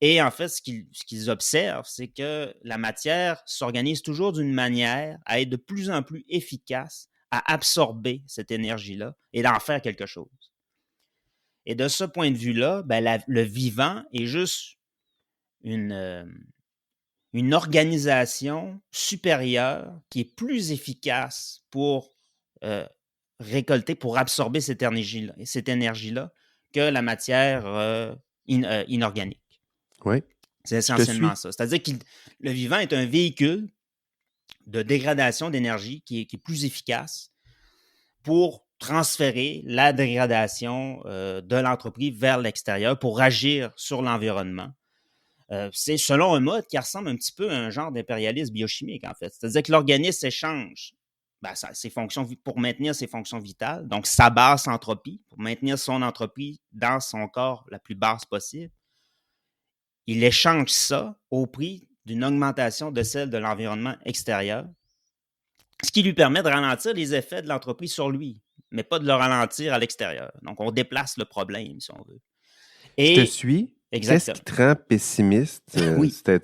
Et en fait, ce qu'ils observent, c'est que la matière s'organise toujours d'une manière à être de plus en plus efficace à absorber cette énergie-là et d'en faire quelque chose. Et de ce point de vue-là, ben, le vivant est juste une une organisation supérieure qui est plus efficace pour récolter, pour absorber cette énergie-là que la matière inorganique. Oui. C'est essentiellement ça. C'est-à-dire que le vivant est un véhicule de dégradation d'énergie qui est plus efficace pour transférer la dégradation de l'entreprise vers l'extérieur pour agir sur l'environnement. C'est selon un mode qui ressemble un petit peu à un genre d'impérialisme biochimique, en fait. C'est-à-dire que l'organisme échange ses fonctions pour maintenir ses fonctions vitales, donc sa basse entropie, pour maintenir son entropie dans son corps la plus basse possible. Il échange ça au prix d'une augmentation de celle de l'environnement extérieur, ce qui lui permet de ralentir les effets de l'entreprise sur lui, mais pas de le ralentir à l'extérieur. Donc, on déplace le problème, si on veut. Je te suis. Exactement. Qu'est-ce qui te rend pessimiste? Oui. Oui.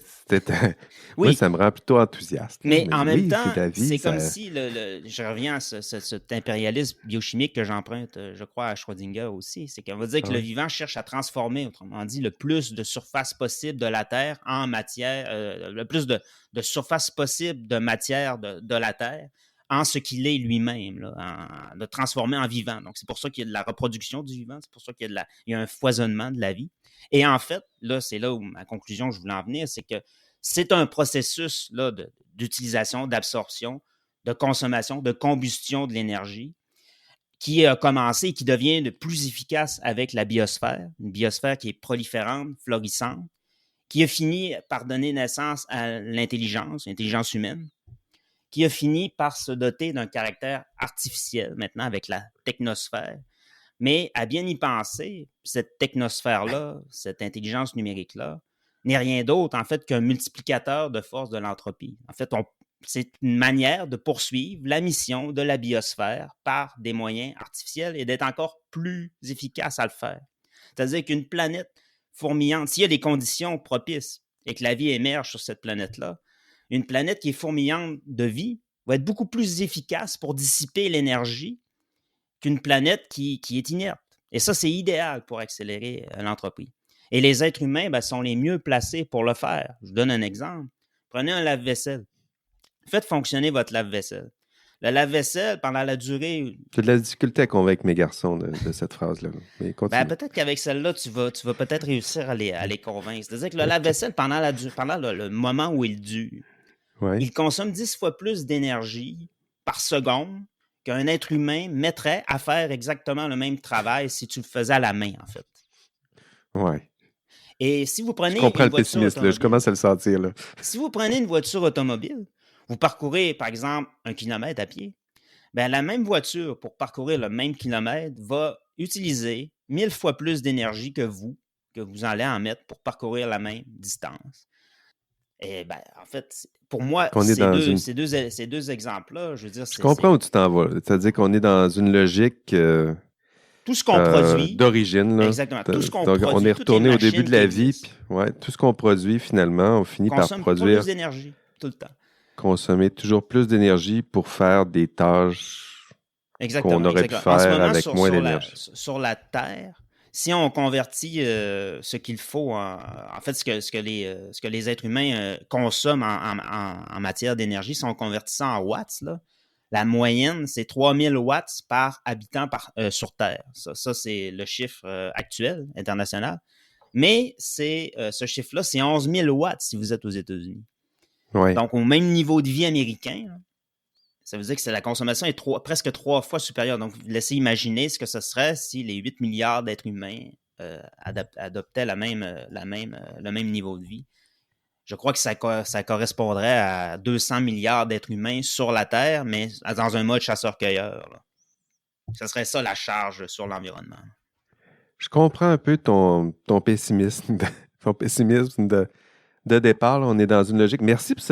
Moi, ça me rend plutôt enthousiaste. Mais en même temps, c'est comme si, je reviens à cet impérialisme biochimique que j'emprunte, je crois, à Schrödinger aussi, c'est qu'on va dire que le vivant cherche à transformer, autrement dit, le plus de surface possible de la Terre en matière, le plus de surface possible de matière de la Terre en ce qu'il est lui-même, de transformer en vivant. Donc, c'est pour ça qu'il y a de la reproduction du vivant, c'est pour ça qu'il y a un foisonnement de la vie. Et en fait, là, c'est là où ma conclusion, je voulais en venir, c'est que c'est un processus là, d'utilisation, d'absorption, de consommation, de combustion de l'énergie qui a commencé et qui devient de plus efficace avec la biosphère, une biosphère qui est proliférante, florissante, qui a fini par donner naissance à l'intelligence humaine, qui a fini par se doter d'un caractère artificiel maintenant avec la technosphère. Mais à bien y penser, cette technosphère-là, cette intelligence numérique-là, n'est rien d'autre, en fait, qu'un multiplicateur de force de l'entropie. En fait, c'est une manière de poursuivre la mission de la biosphère par des moyens artificiels et d'être encore plus efficace à le faire. C'est-à-dire qu'une planète fourmillante, s'il y a des conditions propices et que la vie émerge sur cette planète-là, une planète qui est fourmillante de vie va être beaucoup plus efficace pour dissiper l'énergie qu'une planète qui est inerte. Et ça, c'est idéal pour accélérer l'entropie. Et les êtres humains sont les mieux placés pour le faire. Je vous donne un exemple. Prenez un lave-vaisselle. Faites fonctionner votre lave-vaisselle. Le lave-vaisselle, pendant la durée... J'ai de la difficulté à convaincre mes garçons de cette phrase-là. Mais continue. Peut-être qu'avec celle-là, tu vas peut-être réussir à les convaincre. C'est-à-dire que le lave-vaisselle, pendant le moment où il dure, il consomme 10 fois plus d'énergie par seconde qu'un être humain mettrait à faire exactement le même travail si tu le faisais à la main, en fait. Oui. Et si vous prenez je comprends le pessimisme, là, je commence à le sentir. Là. Si vous prenez une voiture automobile, vous parcourez, par exemple, 1 kilomètre à pied, la même voiture, pour parcourir le même kilomètre, va utiliser 1000 fois plus d'énergie que vous allez en mettre pour parcourir la même distance. Et en fait, pour moi, ces deux exemples-là, je veux dire... Je comprends où tu t'en vas. C'est-à-dire qu'on est dans une logique... tout ce qu'on produit... d'origine. Là. Exactement. Tout ce qu'on Donc, produit, on est retourné au début de la vie. Puis, tout ce qu'on produit, finalement, on finit par produire... plus d'énergie, tout le temps. Consommer toujours plus d'énergie pour faire des tâches qu'on aurait pu faire avec moins d'énergie. Sur la Terre, si on convertit ce qu'il faut, en fait, ce que les êtres humains consomment en matière d'énergie, si on convertit ça en watts, là, la moyenne, c'est 3000 watts par habitant sur Terre. Ça c'est le chiffre actuel, international. Mais ce chiffre-là, c'est 11 000 watts si vous êtes aux États-Unis. Ouais. Donc, au même niveau de vie américain, ça veut dire que la consommation est presque 3 fois supérieure. Donc, vous laissez imaginer ce que ce serait si les 8 milliards d'êtres humains adoptaient le même niveau de vie. Je crois que ça correspondrait à 200 milliards d'êtres humains sur la Terre, mais dans un mode chasseur-cueilleur. Ce serait ça la charge sur l'environnement. Je comprends un peu ton pessimisme, de départ. Là, on est dans une logique. Merci pour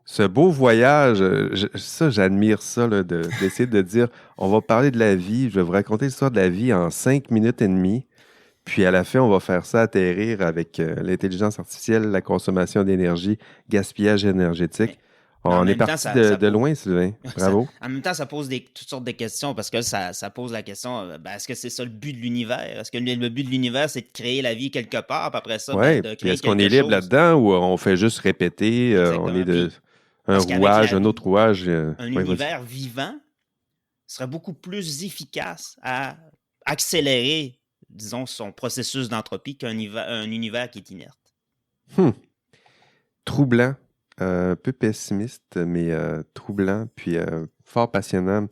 ce beau voyage. J'admire ça, là, d'essayer de dire, on va parler de la vie. Je vais vous raconter l'histoire de la vie en 5 minutes et demie. Puis à la fin, on va faire ça atterrir avec l'intelligence artificielle, la consommation d'énergie, gaspillage énergétique. Mais en On est même temps, parti de loin, Sylvain. Bravo. En même temps, ça pose toutes sortes de questions parce que ça pose la question, est-ce que c'est ça le but de l'univers? Est-ce que le but de l'univers, c'est de créer la vie quelque part, puis après ça, Ouais, de puis créer est-ce qu'on est quelque libre chose? là-dedans ou on fait juste répéter, on est Exactement. Puis, un parce qu'avec rouage, un autre rouage. un Ouais, vas-y. univers vivant serait beaucoup plus efficace à accélérer, disons, son processus d'entropie qu'un un univers qui est inerte. Troublant, un peu pessimiste, mais troublant, puis fort passionnant.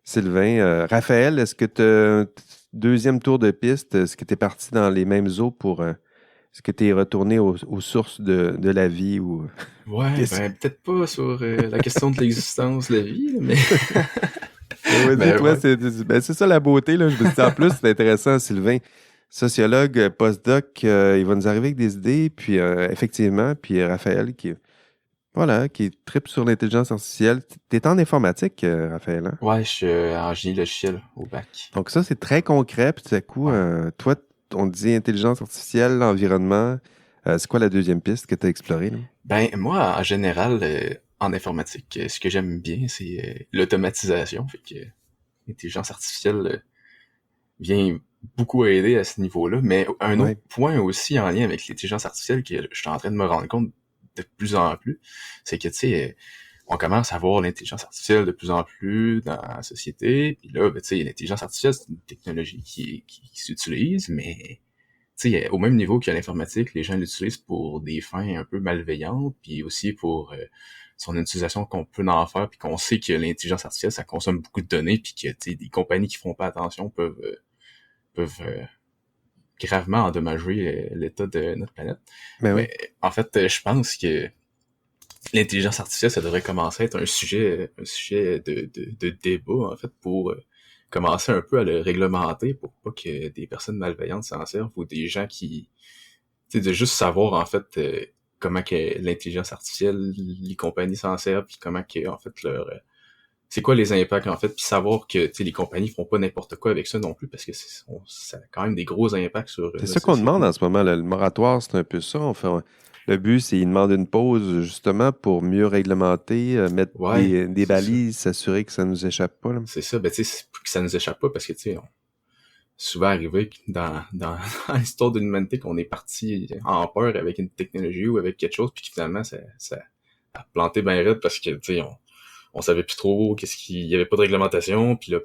Sylvain, Raphaël, est-ce que deuxième tour de piste, est-ce que tu es parti dans les mêmes eaux pour... est-ce que tu es retourné aux sources de la vie ou... Ouais, peut-être pas sur la question de l'existence de la vie, mais... Vas-y, toi, c'est ça la beauté, là. Je me dis, en plus, c'est intéressant, Sylvain. Sociologue, postdoc, il va nous arriver avec des idées, puis effectivement, puis Raphaël qui tripe sur l'intelligence artificielle. T'es en informatique, Raphaël, hein? Ouais, je suis en génie logiciel au bac. Donc ça, c'est très concret, puis tout à coup, toi, on te dit intelligence artificielle, environnement. C'est quoi la deuxième piste que tu as explorée, là? Ben, moi, en général, en informatique, ce que j'aime bien, c'est l'automatisation. Fait que l'intelligence artificielle vient beaucoup aider à ce niveau-là. Mais un autre point aussi en lien avec l'intelligence artificielle que je suis en train de me rendre compte de plus en plus, c'est que, tu sais, on commence à voir l'intelligence artificielle de plus en plus dans la société. Puis là, ben, tu sais, l'intelligence artificielle, c'est une technologie qui s'utilise, mais tu sais, au même niveau que l'informatique, les gens l'utilisent pour des fins un peu malveillantes, puis aussi pour son utilisation qu'on peut en faire, puis qu'on sait que l'intelligence artificielle, ça consomme beaucoup de données, puis que, tu sais, des compagnies qui font pas attention peuvent gravement endommager l'état de notre planète. Mais en fait, je pense que l'intelligence artificielle, ça devrait commencer à être un sujet de débat, en fait, pour commencer un peu à le réglementer pour pas que des personnes malveillantes s'en servent ou des gens qui... Tu sais, de juste savoir, en fait, comment que l'intelligence artificielle, les compagnies s'en servent, puis comment que, en fait, c'est quoi les impacts, en fait, puis savoir que, tu sais, les compagnies font pas n'importe quoi avec ça non plus, parce que ça a quand même des gros impacts sur... C'est ça qu'on demande en ce moment, là. Le moratoire, c'est un peu ça. Le but, c'est qu'ils demandent une pause, justement, pour mieux réglementer, mettre des balises, s'assurer que ça nous échappe pas, là. C'est ça, ben, tu sais, que ça nous échappe pas, parce que, tu sais, souvent arrivé dans l'histoire de l'humanité qu'on est parti en peur avec une technologie ou avec quelque chose, puis que finalement, ça a planté bien raide, parce que, tu sais, on savait plus trop il y avait pas de réglementation, puis là,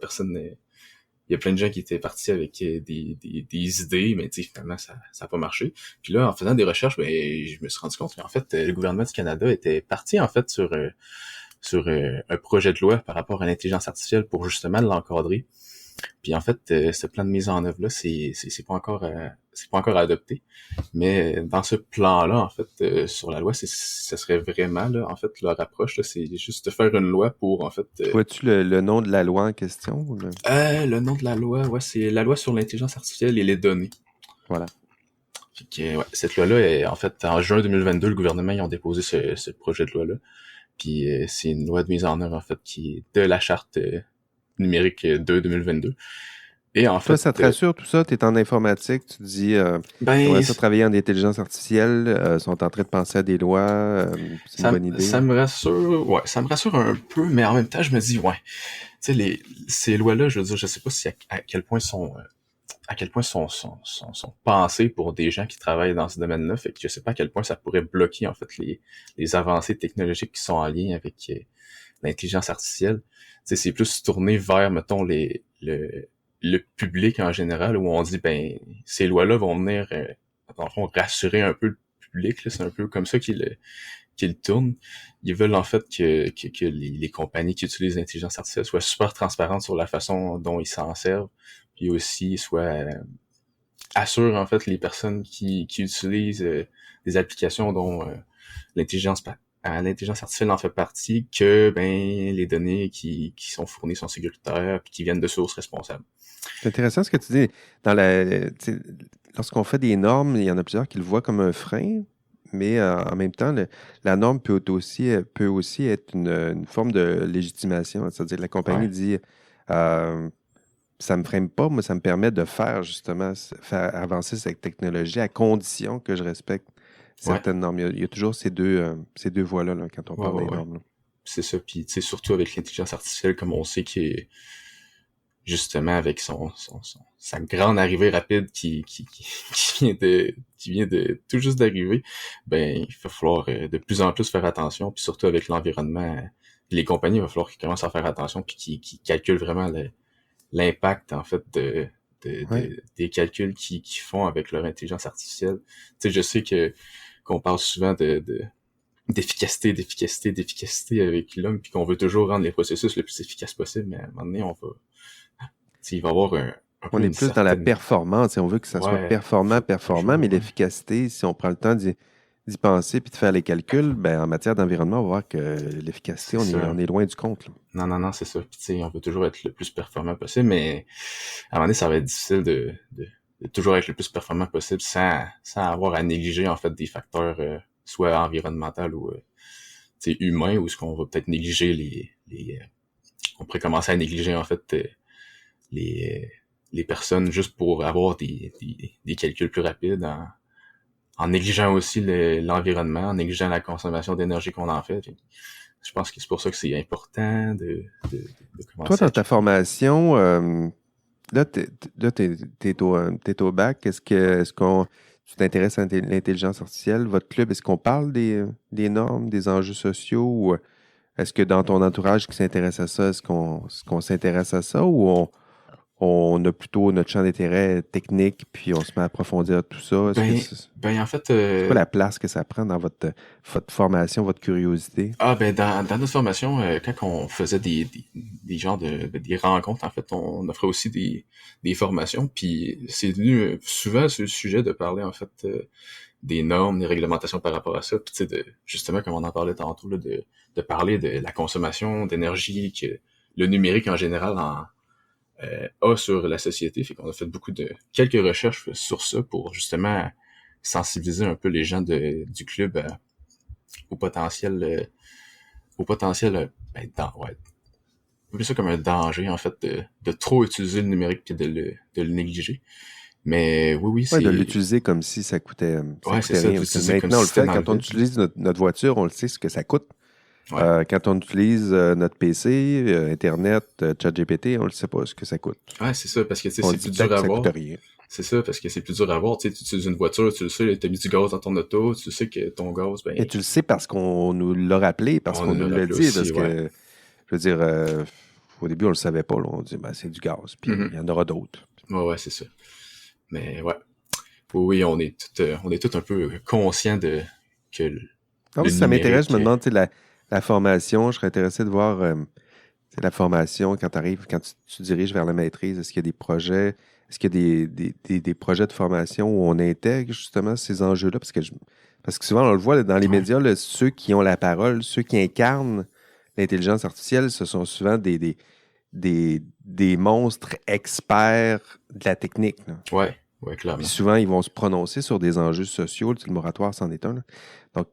il y a plein de gens qui étaient partis avec des idées, mais tu sais, finalement, ça a pas marché. Puis là, en faisant des recherches, ben, je me suis rendu compte qu'en fait, le gouvernement du Canada était parti, en fait, sur un projet de loi par rapport à l'intelligence artificielle pour justement l'encadrer. Puis en fait, ce plan de mise en œuvre-là, c'est pas encore adopté. Mais dans ce plan-là, en fait, sur la loi, ce serait vraiment, là, en fait, leur approche, là, c'est juste de faire une loi pour, en fait... Vois-tu le nom de la loi en question? Ou le nom de la loi, ouais, c'est la loi sur l'intelligence artificielle et les données. Voilà. Fait que, ouais, cette loi-là, en fait, en juin 2022, le gouvernement, ils ont déposé ce projet de loi-là. Puis c'est une loi de mise en œuvre, en fait, qui est de la charte numérique de 2022. Et en fait, ça te rassure tout ça? Tu es en informatique, tu te dis ça travailler en intelligence artificielle, sont en train de penser à des lois, c'est une bonne idée. Ça me rassure un peu, mais en même temps, je me dis, ouais, tu sais, ces lois-là, je veux dire, je sais pas si à quel point sont pensées pour des gens qui travaillent dans ce domaine-là, fait que je sais pas à quel point ça pourrait bloquer, en fait, les avancées technologiques qui sont en lien avec l'intelligence artificielle. Tu sais, c'est plus tourné vers, mettons, le public en général, où on dit, ben, ces lois-là vont venir, dans le fond, rassurer un peu le public, là. C'est un peu comme ça qu'ils tournent. Ils veulent, en fait, que les compagnies qui utilisent l'intelligence artificielle soient super transparentes sur la façon dont ils s'en servent, puis aussi assurent, en fait, les personnes qui utilisent des applications dont l'intelligence artificielle en fait partie, que ben les données qui sont fournies sont sécuritaires puis qui viennent de sources responsables. C'est intéressant ce que tu dis. Lorsqu'on fait des normes, il y en a plusieurs qui le voient comme un frein, mais en même temps, la norme peut aussi être une forme de légitimation. C'est-à-dire que la compagnie dit ça me freine pas, moi, ça me permet de faire avancer cette technologie à condition que je respecte certaines normes. Il y a toujours ces deux voies-là, quand on parle des normes. Là. c'est ça. Puis, tu sais, surtout avec l'intelligence artificielle, comme on sait qu'il est justement avec sa grande arrivée rapide qui vient de tout juste d'arriver, ben il va falloir de plus en plus faire attention, puis surtout avec l'environnement, les compagnies, il va falloir qu'ils commencent à faire attention, puis qu'ils calculent vraiment l'impact en fait Ouais. des calculs qu'ils font avec leur intelligence artificielle. Tu sais, je sais qu'on parle souvent d'efficacité avec l'homme, puis qu'on veut toujours rendre les processus le plus efficaces possible, mais à un moment donné, il va y avoir un On peu est une plus dans la certaine... performance et on veut que ça soit Ouais, performant, mais toujours, ouais. l'efficacité, si on prend le temps d'y penser puis de faire les calculs, ben, en matière d'environnement, on va voir que l'efficacité, C'est on ça. est loin du compte, là. Non, c'est ça. Puis, tu sais, on veut toujours être le plus performant possible, mais à un moment donné, ça va être difficile de toujours être le plus performant possible sans avoir à négliger, en fait, des facteurs, soit environnementaux ou, tu sais, humains, ou ce qu'on va peut-être négliger on pourrait commencer à négliger, en fait, les, les personnes juste pour avoir des calculs plus rapides en négligeant aussi l'environnement, en négligeant la consommation d'énergie qu'on en fait. Puis, je pense que c'est pour ça que c'est important de Toi, commencer dans à ta calculer. formation, là, t'es au bac. Est-ce qu'on, tu t'intéresses à l'intelligence artificielle? Votre club, est-ce qu'on parle des normes, des enjeux sociaux ou est-ce que dans ton entourage qui s'intéresse à ça, est-ce qu'on s'intéresse à ça ou on a plutôt notre champ d'intérêt technique puis on se met à approfondir tout ça? Est-ce que Ben, c'est ben en fait, quoi la place que ça prend dans votre formation, votre curiosité? ben dans notre formation, quand on faisait des genres des rencontres, en fait, on offrait aussi des formations, puis c'est venu souvent sur le sujet de parler en fait des normes, des réglementations par rapport à ça, puis tu sais, justement comme on en parlait tantôt, là, de parler de la consommation d'énergie que le numérique en général a sur la société. Fait qu'on a fait quelques recherches sur ça pour justement sensibiliser un peu les gens du club au potentiel, ben, ouais, on peut ça comme un danger, en fait, de trop utiliser le numérique puis de le négliger. Mais oui, Ouais, de c'est, l'utiliser comme si ça ouais, c'est coûtait ça, rien. Parce que d'utiliser comme maintenant, on si le c'était fait. dans le Quand on vide. utilise notre voiture, on le sait ce que ça coûte. Ouais. Quand on utilise notre PC, Internet, ChatGPT, on ne le sait pas ce que ça coûte. Ouais, c'est ça, parce que, tu sais, On c'est le dit plus dur peut-être à que ça coûte voir. rien. C'est ça, parce que c'est plus dur à voir. Tu sais, tu utilises une voiture, tu le sais, t'as mis du gaz dans ton auto, tu sais que ton gaz, Et ben, tu le sais parce qu'on nous l'a rappelé, parce on qu'on nous nous l'a l'a rappelé dit. aussi, Parce ouais. que, je veux dire, au début, on ne le savait pas, là. On dit, ben, c'est du gaz, puis il Mhm. y en aura d'autres. Ouais, c'est ça. Mais ouais. Oui, on est tout un peu conscients que Donc, le si ça m'intéresse, je numérique, me demande, tu sais, la formation, je serais intéressé de voir, tu sais, la formation, quand tu arrives, quand tu diriges vers la maîtrise, est-ce qu'il y a des projets, est-ce qu'il y a des projets de formation où on intègre justement ces enjeux-là? Parce que souvent, on le voit là, dans les ouais, médias, là, ceux qui ont la parole, ceux qui incarnent l'intelligence artificielle, ce sont souvent des monstres experts de la technique, là. ouais, Puis clairement. souvent, ils vont se prononcer sur des enjeux sociaux. Le moratoire, c'en est un, là. Donc,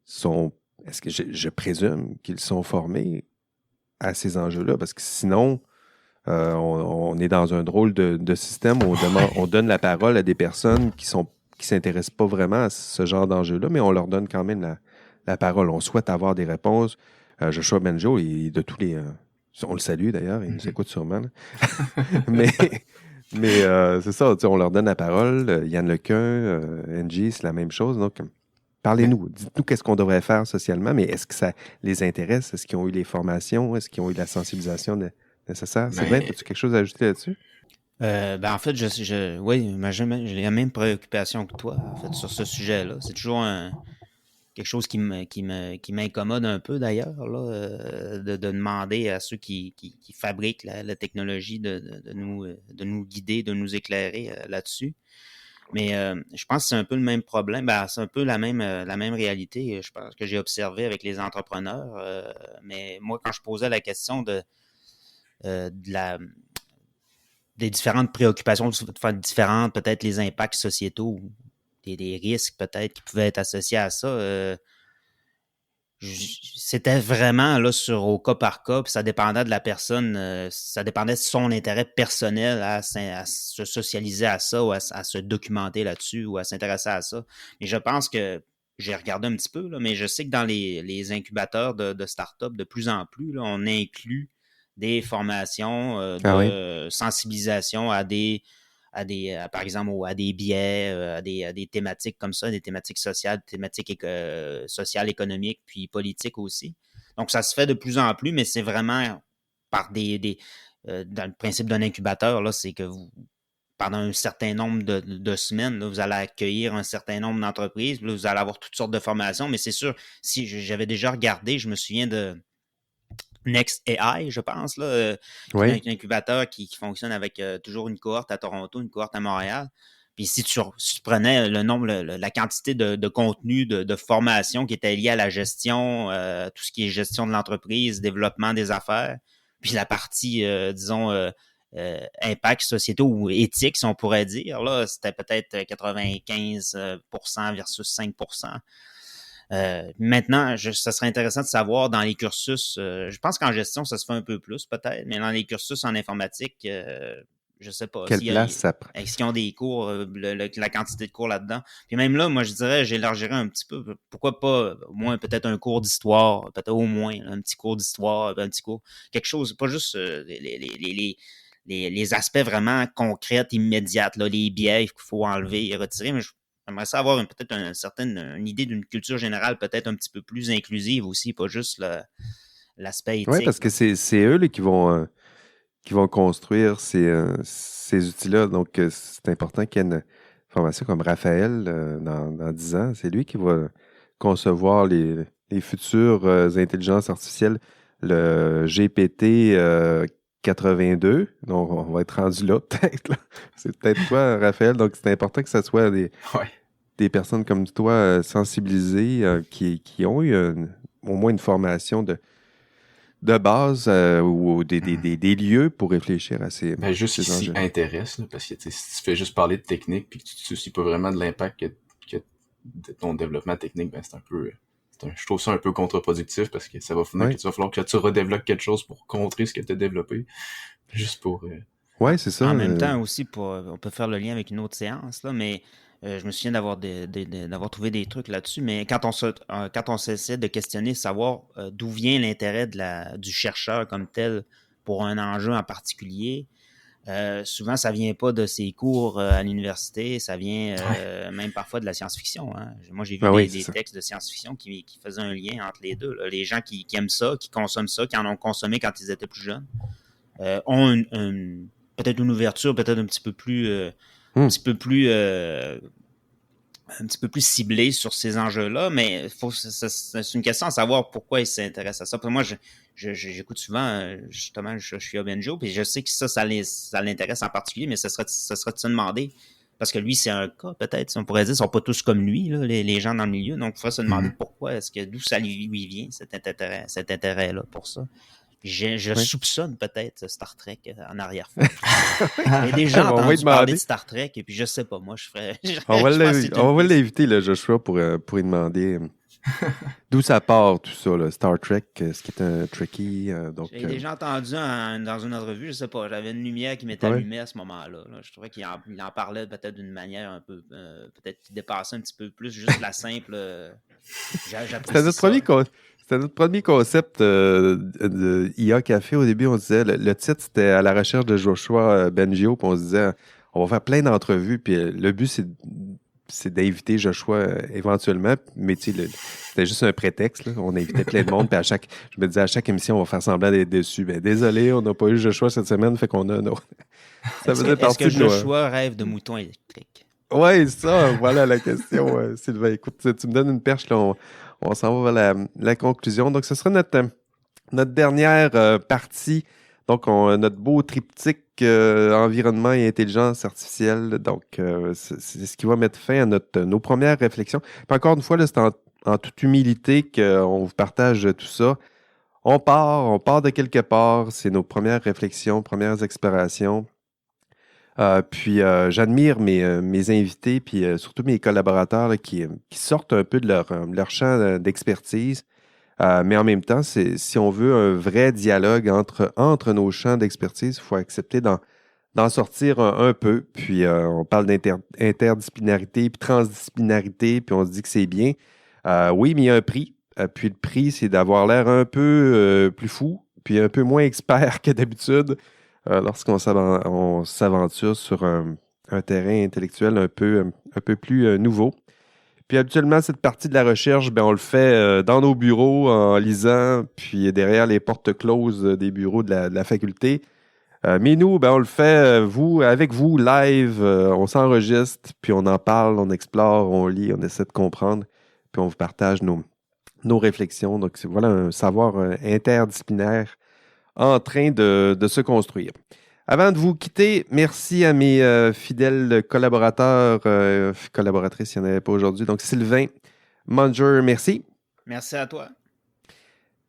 sont, est-ce que je présume qu'ils sont formés à ces enjeux-là? Parce que sinon, on est dans un drôle de système où on donne la parole à des personnes qui s'intéressent pas vraiment à ce genre d'enjeux-là, mais on leur donne quand même la parole. On souhaite avoir des réponses. Joshua Benjo, de tous les... on le salue d'ailleurs, il nous Mhm. écoute sûrement, là. Mais, mais c'est ça, tu sais, on leur donne la parole. Yann Lequin, NG, c'est la même chose. Donc, Mais, parlez-nous. Dites-nous qu'est-ce qu'on devrait faire socialement, mais est-ce que ça les intéresse? Est-ce qu'ils ont eu les formations? Est-ce qu'ils ont eu la sensibilisation nécessaire? Sylvain, ben, as-tu quelque chose à ajouter là-dessus? Ben en fait, oui, mais j'ai la même préoccupation que toi, en fait, sur ce sujet-là. C'est toujours quelque chose qui m'incommode un peu d'ailleurs, là, de demander à ceux qui fabriquent la technologie de nous guider, de nous éclairer là-dessus. Mais je pense que c'est un peu le même problème. Ben, c'est un peu la même réalité, je pense, que j'ai observé avec les entrepreneurs. Mais moi, quand je posais la question de des différentes préoccupations, différentes, peut-être les impacts sociétaux, des risques peut-être qui pouvaient être associés à ça, c'était vraiment là au cas par cas, puis ça dépendait de la personne, ça dépendait de son intérêt personnel à se socialiser à ça ou à se documenter là-dessus ou à s'intéresser à ça. Mais je pense que j'ai regardé un petit peu, là, mais je sais que dans les incubateurs de start-up, de plus en plus, là, on inclut des formations Ah oui. de sensibilisation par exemple, à des biais, à des thématiques comme ça, des thématiques sociales, des thématiques sociales, économiques, puis politiques aussi. Donc, ça se fait de plus en plus, mais c'est vraiment par dans le principe d'un incubateur, là, c'est que pendant un certain nombre de semaines, là, vous allez accueillir un certain nombre d'entreprises, là, vous allez avoir toutes sortes de formations, mais c'est sûr, si j'avais déjà regardé, je me souviens de Next AI, je pense, là, qui est Oui. un incubateur qui fonctionne avec toujours une cohorte à Toronto, une cohorte à Montréal. Puis si tu prenais le nombre, la quantité de contenu, de formation qui était lié à la gestion, tout ce qui est gestion de l'entreprise, développement des affaires, puis la partie, disons, impact sociétaux ou éthique, si on pourrait dire, là, c'était peut-être 95% versus 5%. Maintenant, ça serait intéressant de savoir dans les cursus, je pense qu'en gestion, ça se fait un peu plus peut-être, mais dans les cursus en informatique, je sais pas. Quelle place ça prend? Est-ce qu'ils ont des cours, la quantité de cours là-dedans? Puis même là, moi, je dirais, j'élargirais un petit peu. Pourquoi pas, au moins, peut-être un cours d'histoire, peut-être au moins, un petit cours d'histoire, un petit cours, quelque chose, pas juste les aspects vraiment concrets, immédiats, là, les biais qu'il faut enlever et retirer, mais j'aimerais ça avoir peut-être une idée d'une culture générale peut-être un petit peu plus inclusive aussi, pas juste l'aspect éthique. Oui, parce que c'est eux là, qui vont construire ces outils-là. Donc, c'est important qu'il y ait une formation comme Raphaël dans 10 ans. C'est lui qui va concevoir les futures intelligences artificielles, le GPT 82. Donc, on va être rendu là, peut-être. Là. C'est peut-être toi, Raphaël. Donc, c'est important que ce soit des personnes comme toi sensibilisées qui ont eu au moins une formation de base ou des lieux pour réfléchir à ces juste qui s'y enjeux. intéresse, là, parce que si tu fais juste parler de technique puis que tu te soucies pas vraiment de l'impact que de ton développement technique, ben c'est un peu je trouve ça un peu contre-productif parce que ça va finir que tu vas falloir que tu redéveloppes quelque chose pour contrer ce que tu as développé. Juste pour Oui, c'est ça. En même temps aussi, on peut faire le lien avec une autre séance, là, mais je me souviens d'avoir trouvé des trucs là-dessus, mais quand on s'essaie de questionner, savoir d'où vient l'intérêt du chercheur comme tel pour un enjeu en particulier, souvent ça vient pas de ses cours à l'université, ça vient même parfois de la science-fiction. Hein. Moi, j'ai vu des textes de science-fiction qui faisaient un lien entre les deux. Là. Les gens qui aiment ça, qui consomment ça, qui en ont consommé quand ils étaient plus jeunes, ont peut-être une ouverture, peut-être un petit peu plus un petit peu plus ciblé sur ces enjeux-là, mais c'est une question à savoir pourquoi ils s'intéressent à ça. Pour moi, j'écoute souvent, justement, je suis à Benjo, puis je sais que ça l'intéresse en particulier, mais ça serait de se demander, parce que lui, c'est un cas, peut-être, si on pourrait dire, ils sont pas tous comme lui, là, les gens dans le milieu, donc il faudrait se demander pourquoi, d'où ça lui vient, cet intérêt-là pour ça. Je soupçonne peut-être Star Trek en arrière-fond. J'ai déjà entendu parler de Star Trek et puis je sais pas, moi je ferais... On va l'inviter, là, Joshua, pour lui demander d'où ça part, tout ça, là, Star Trek, ce qui est un Trekkie. J'ai déjà entendu dans une autre revue, je sais pas, j'avais une lumière qui m'était allumée à ce moment-là. Là. Je trouvais qu'il en parlait peut-être d'une manière un peu... peut-être qui dépassait un petit peu plus juste la simple... C'était notre premier concept de IA Café. Au début, on disait, le titre, c'était à la recherche de Joshua Bengio, puis on se disait, on va faire plein d'entrevues, puis le but, c'est d'inviter Joshua éventuellement, mais tu sais, c'était juste un prétexte, là. On invitait plein de monde, puis je me disais, à chaque émission, on va faire semblant d'être dessus. Ben, désolé, on n'a pas eu Joshua cette semaine, fait qu'on a un autre. Est-ce que Joshua rêve de moutons électriques? Oui, ça, voilà la question, Sylvain. Écoute, tu me donnes une perche, là, on s'en va vers la conclusion. Donc, ce sera notre dernière partie. Donc, notre beau triptyque environnement et intelligence artificielle. Donc, c'est ce qui va mettre fin à nos premières réflexions. Puis encore une fois, là, c'est en toute humilité qu'on vous partage tout ça. On part de quelque part. C'est nos premières réflexions, premières explorations. Puis j'admire mes invités, puis surtout mes collaborateurs là, qui sortent un peu de leur champ d'expertise. Mais en même temps, si on veut un vrai dialogue entre nos champs d'expertise, il faut accepter d'en sortir un peu. Puis on parle d'interdisciplinarité, puis transdisciplinarité, puis on se dit que c'est bien. Oui, mais il y a un prix. Puis le prix, c'est d'avoir l'air un peu plus fou, puis un peu moins expert que d'habitude lorsqu'on s'aventure sur un terrain intellectuel un peu plus nouveau. Puis habituellement, cette partie de la recherche, ben, on le fait dans nos bureaux en lisant, puis derrière les portes closes des bureaux de la faculté. Mais nous, ben, on le fait avec vous, live. On s'enregistre, puis on en parle, on explore, on lit, on essaie de comprendre, puis on vous partage nos réflexions. Donc, voilà un savoir interdisciplinaire en train de se construire. Avant de vous quitter, merci à mes fidèles collaborateurs, collaboratrices, il n'y en avait pas aujourd'hui. Donc, Sylvain Munger, merci. Merci à toi.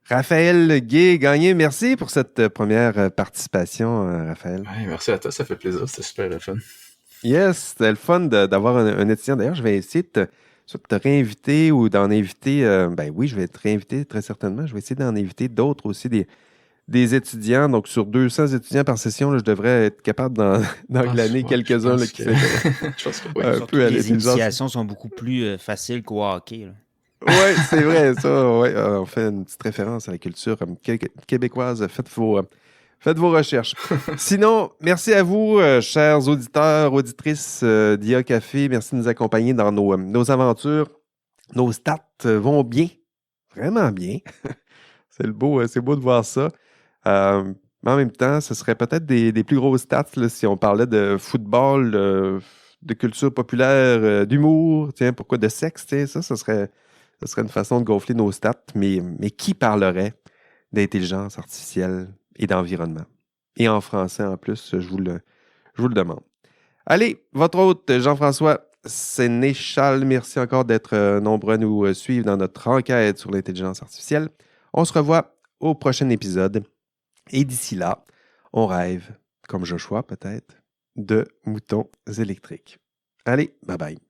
Raphaël Gagné, merci pour cette première participation, Raphaël. Ouais, merci à toi, ça fait plaisir, c'était super le fun. Yes, c'était le fun d'avoir un étudiant. D'ailleurs, je vais essayer de te réinviter ou d'en inviter. Ben oui, je vais te réinviter très certainement. Je vais essayer d'en inviter d'autres aussi, des étudiants. Donc, sur 200 étudiants par session, là, je devrais être capable d'en glaner quelques-uns. Je pense que oui. Surtout que les initiations sont beaucoup plus faciles qu'au hockey. Oui, c'est vrai, ça. Ouais. On fait une petite référence à la culture québécoise. Faites vos recherches. Sinon, merci à vous, chers auditeurs, auditrices d'IA Café. Merci de nous accompagner dans nos aventures. Nos stats vont bien, vraiment bien. C'est beau de voir ça. Mais en même temps, ce serait peut-être des plus grosses stats là, si on parlait de football, de culture populaire, d'humour, tiens, pourquoi de sexe, ça serait une façon de gonfler nos stats. Mais qui parlerait d'intelligence artificielle et d'environnement? Et en français en plus, je vous le demande. Allez, votre hôte, Jean-François Sénéchal, merci encore d'être nombreux à nous suivre dans notre enquête sur l'intelligence artificielle. On se revoit au prochain épisode. Et d'ici là, on rêve, comme Joshua peut-être, de moutons électriques. Allez, bye bye.